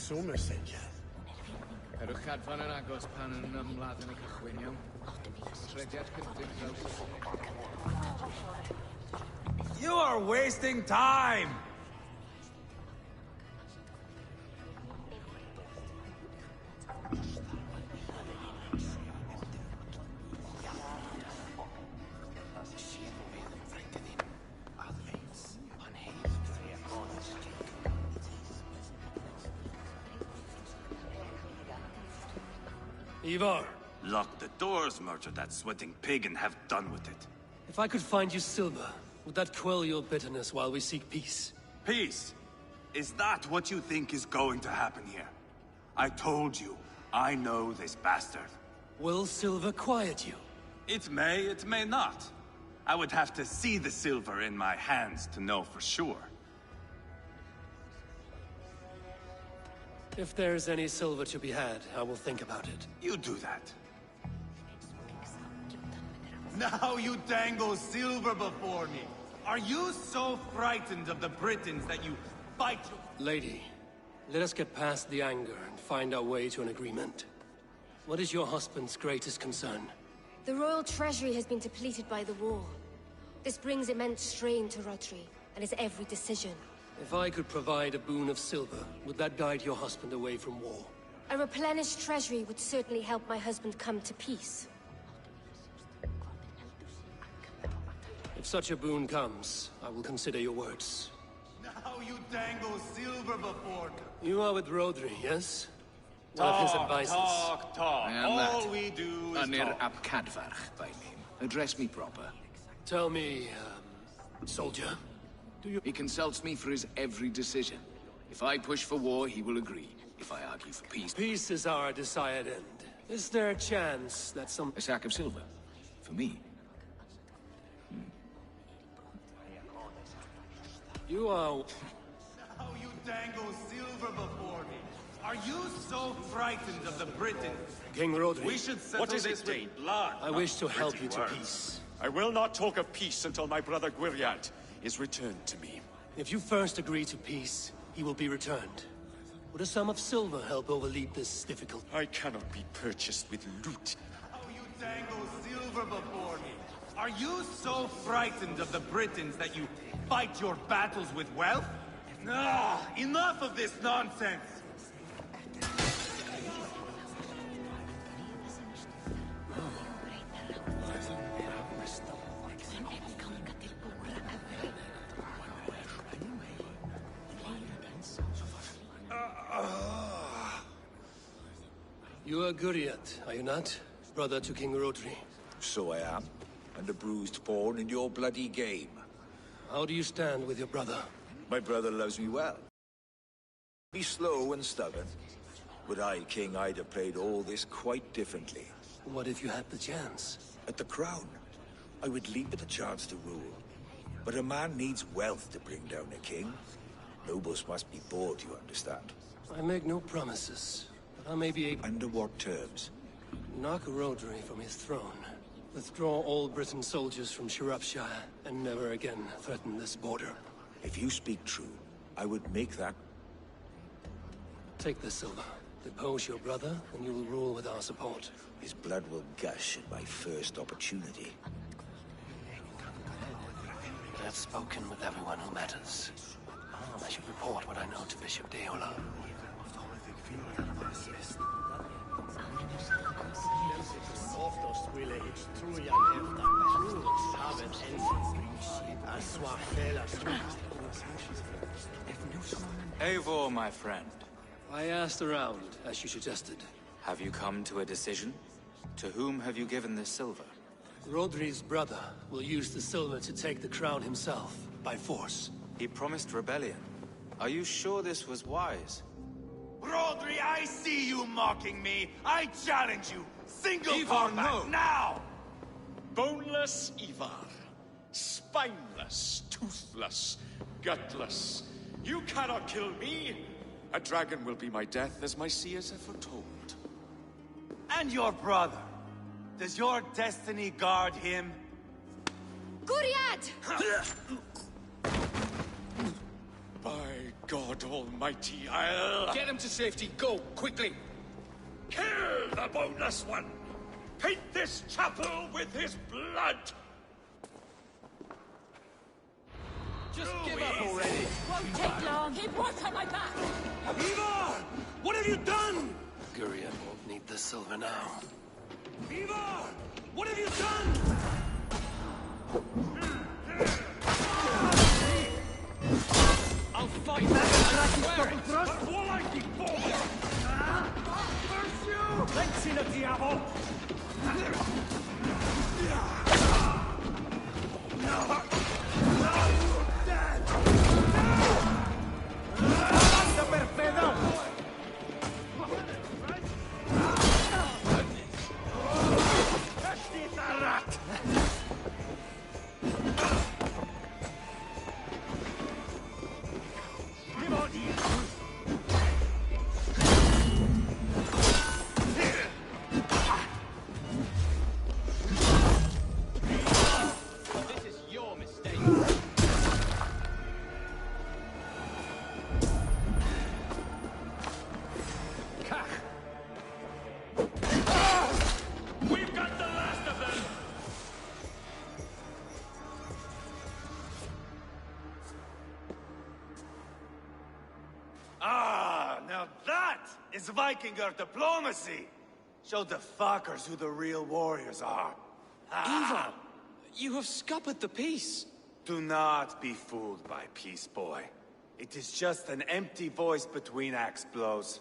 Swmer seidio.
Cerwch cadfan yn agos pan yn ymladd yn y cychwyn, iawn? Trediad cyntaf draws.
You are wasting time!
Ivar!
Lock the doors, murder that sweating pig, and have done with it.
If I could find you silver, would that quell your bitterness while we seek peace?
Peace? Is that what you think is going to happen here? I told you, I know this bastard.
Will silver quiet you?
It may not. I would have to see the silver in my hands to know for sure.
If there's any silver to be had, I will think about it.
You do that. Now you dangle silver before me. Are you so frightened of the Britons that you fight your...
Lady, let us get past the anger and find our way to an agreement. What is your husband's greatest concern?
The royal treasury has been depleted by the war. This brings immense strain to Rodri, and his every decision.
If I could provide a boon of silver, would that guide your husband away from war?
A replenished treasury would certainly help my husband come to peace.
If such a boon comes, I will consider your words.
Now you dangle silver before me.
You are with Rodri, yes? One of his advices.
Talk.
I am
All
that.
we do is
Anir
talk.
ap Cadfarch by name. Address me proper.
Tell me, soldier, do you...
He consults me for his every decision. If I push for war, he will agree. If I argue for peace...
Peace is our desired end. Is there a chance that some...
A sack of silver? For me?
You are...
Now you dangle silver before me. Are you so frightened of the Britons?
King Rodri.
We should settle
What is
this
it,
with
Dane?
blood.
I wish to help
pretty
you to
words.
peace.
I will not talk of peace until my brother Gwiriad is returned to me.
If you first agree to peace, he will be returned. Would a sum of silver help overleap this difficult...
I cannot be purchased with loot.
How you dangle silver before me. Are you so frightened of the Britons that you fight your battles with wealth? Ah, enough of this nonsense!
You are Gwiriad, are you not? Brother to King Rodri.
So I am, and a bruised pawn in your bloody game.
How do you stand with your brother?
My brother loves me well. Be slow and stubborn. Were I king, I'd have played all this quite differently.
What if you had the chance?
At the crown, I would leap at the chance to rule. But a man needs wealth to bring down a king. Nobles must be bought, you understand?
I make no promises, but I may be able...
Under what terms?
Knock Rodri from his throne. Withdraw all Britain soldiers from Shropshire, and never again threaten this border.
If you speak true, I would make that...
Take the silver. Depose your brother, and you will rule with our support.
His blood will gush at my first opportunity.
I have spoken with everyone who matters. I should report what I know to Bishop Deola.
Eivor, my friend.
I asked around, as you suggested.
Have you come to a decision? To whom have you given this silver?
Rodri's brother will use the silver to take the crown himself, by force.
He promised rebellion. Are you sure this was wise?
Rodri, I see you mocking me! I challenge you! Single
Ivar,
combat,
no.
now!
Boneless Ivar. Spineless, toothless, gutless. You cannot kill me! A dragon will be my death, as my seers have foretold.
And your brother. Does your destiny guard him?
Guriad!
By God Almighty, I'll...
Get him to safety, go, quickly!
Kill the boneless one! Paint this chapel with his blood!
Just give up already!
Won't take long. Keep watch on my back.
Ivar! What have you done? Guriad won't need the silver now. Ivar! What have you done?
I'll fight back!
Pensi na diavol! Basta per pedo!
This is your mistake.
We've got the last of them!
Ah, now that is Vikinger diplomacy! Show the fuckers who the real warriors are.
Ivar, you have scuppered the peace.
Do not be fooled by Peace Boy. It is just an empty voice between axe blows.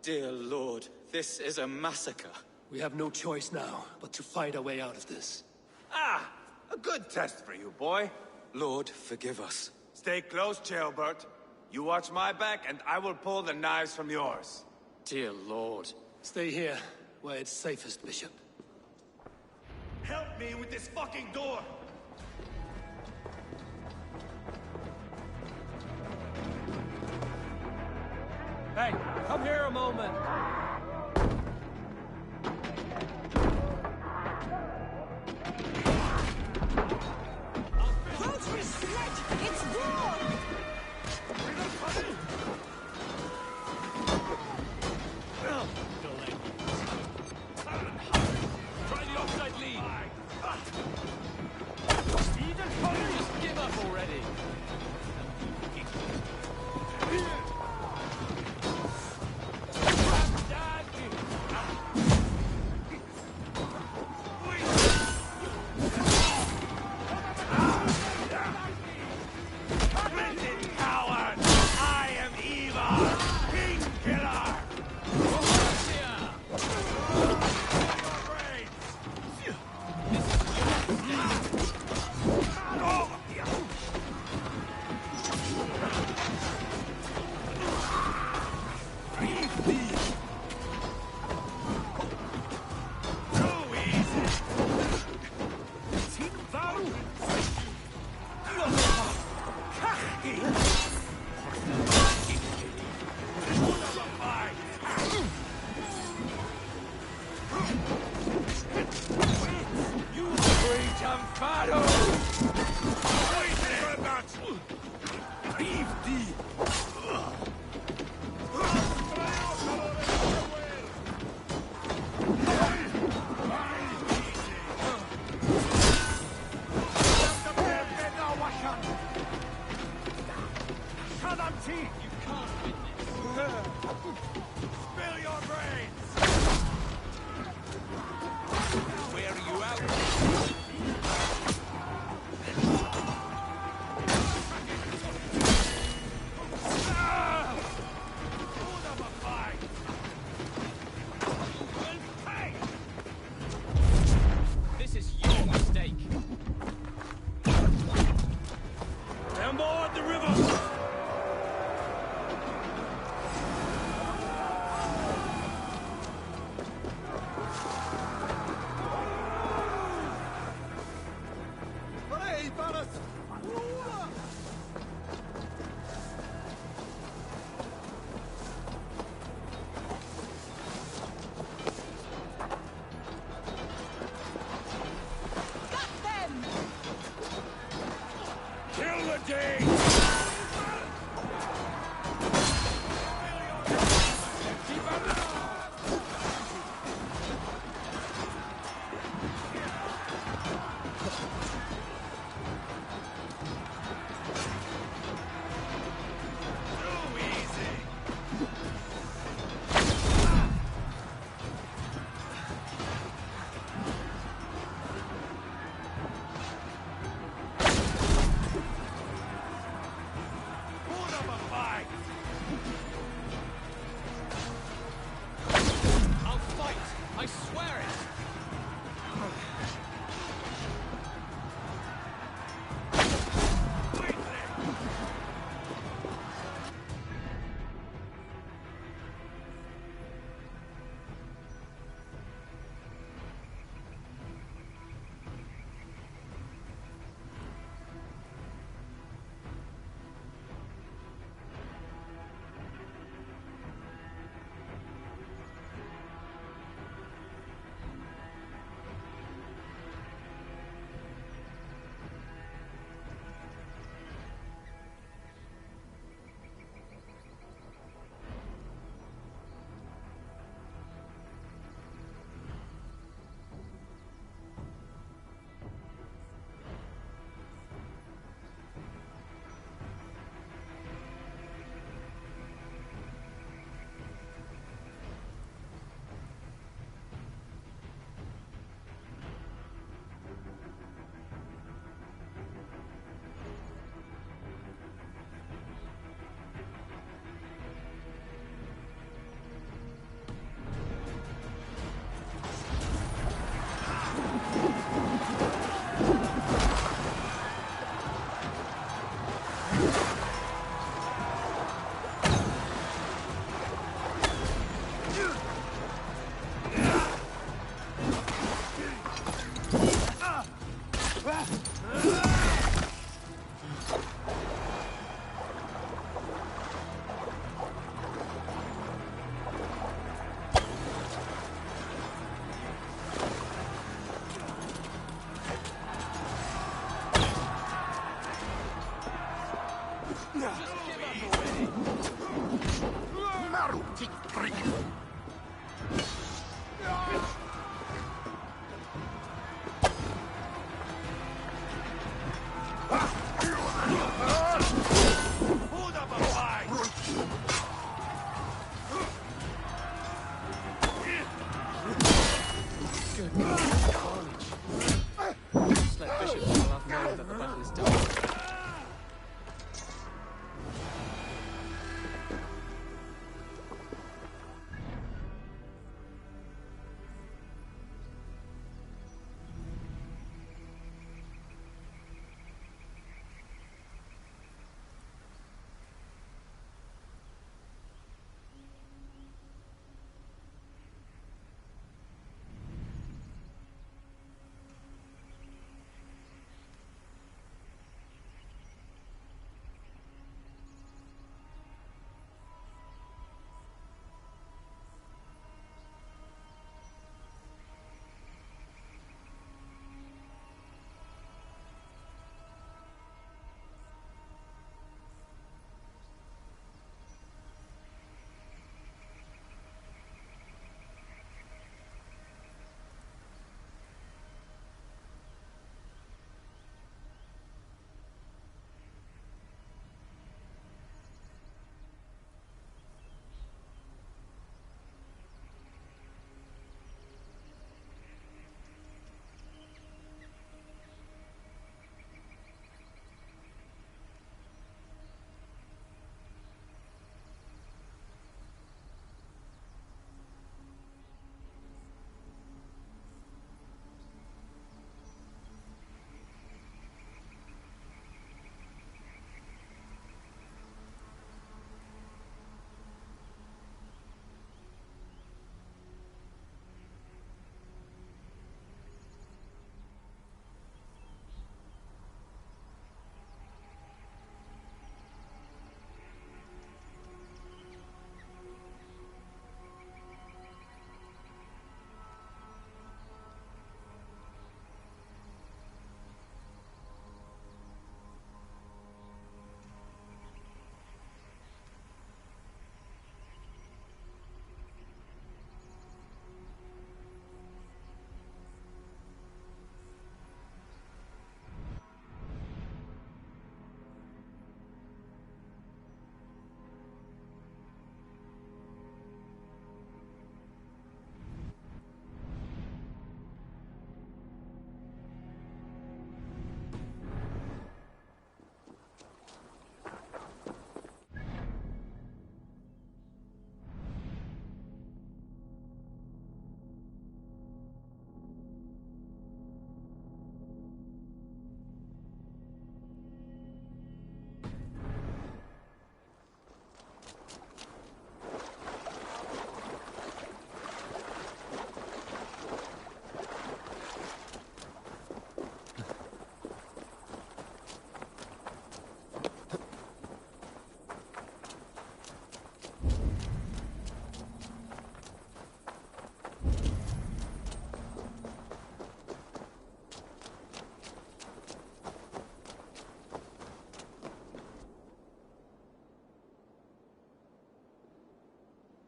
Dear Lord, this is a massacre.
We have no choice now, but to fight our way out of this.
Ah, a good test for you, boy.
Lord, forgive us.
Stay close, Chaelbert. You watch my back, and I will pull the knives from yours.
Dear Lord. Stay here, where it's safest, Bishop.
Help me with this fucking door!
Hey, come here a moment.
Rodri's sledge! It's war!
Try the offside lead. Just give up already.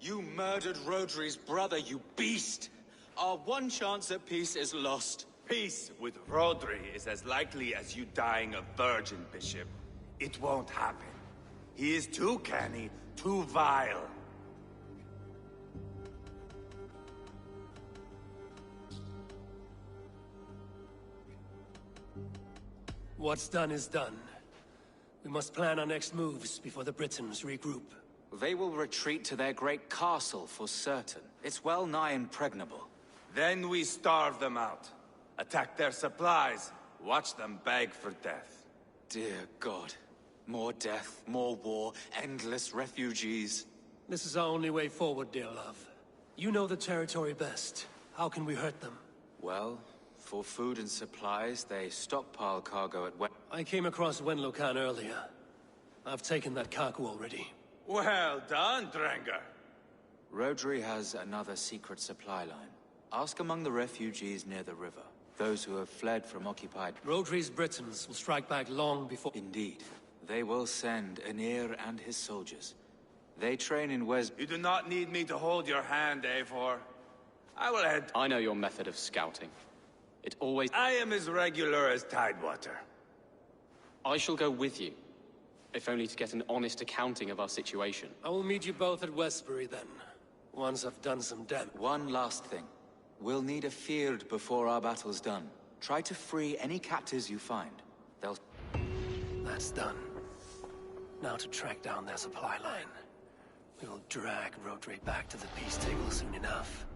You murdered Rodri's brother, you beast! Our one chance at peace is lost.
Peace with Rodri is as likely as you dying a virgin, Bishop. It won't happen. He is too canny, too vile.
What's done is done. We must plan our next moves before the Britons regroup.
They will retreat to their great castle for certain. It's well nigh impregnable.
Then we starve them out. Attack their supplies. Watch them beg for death.
Dear God. More death, more war, endless refugees.
This is our only way forward, dear love. You know the territory best. How can we hurt them?
Well, for food and supplies, they stockpile cargo at
I came across Wenlokan earlier. I've taken that cargo already.
Well done, Drengar.
Rodri has another secret supply line. Ask among the refugees near the river. Those who have fled from occupied...
Rodri's Britons will strike back long before...
Indeed. They will send Aenir and his soldiers. They train in
You do not need me to hold your hand, Eivor. I will head...
I know your method of scouting. It always...
I am as regular as Tidewater.
I shall go with you. If only to get an honest accounting of our situation.
I will meet you both at Westbury then. Once I've done some damage.
One last thing. We'll need a field before our battle's done. Try to free any captives you find. They'll...
That's done. Now to track down their supply line. We will drag Rodri back to the peace table soon enough.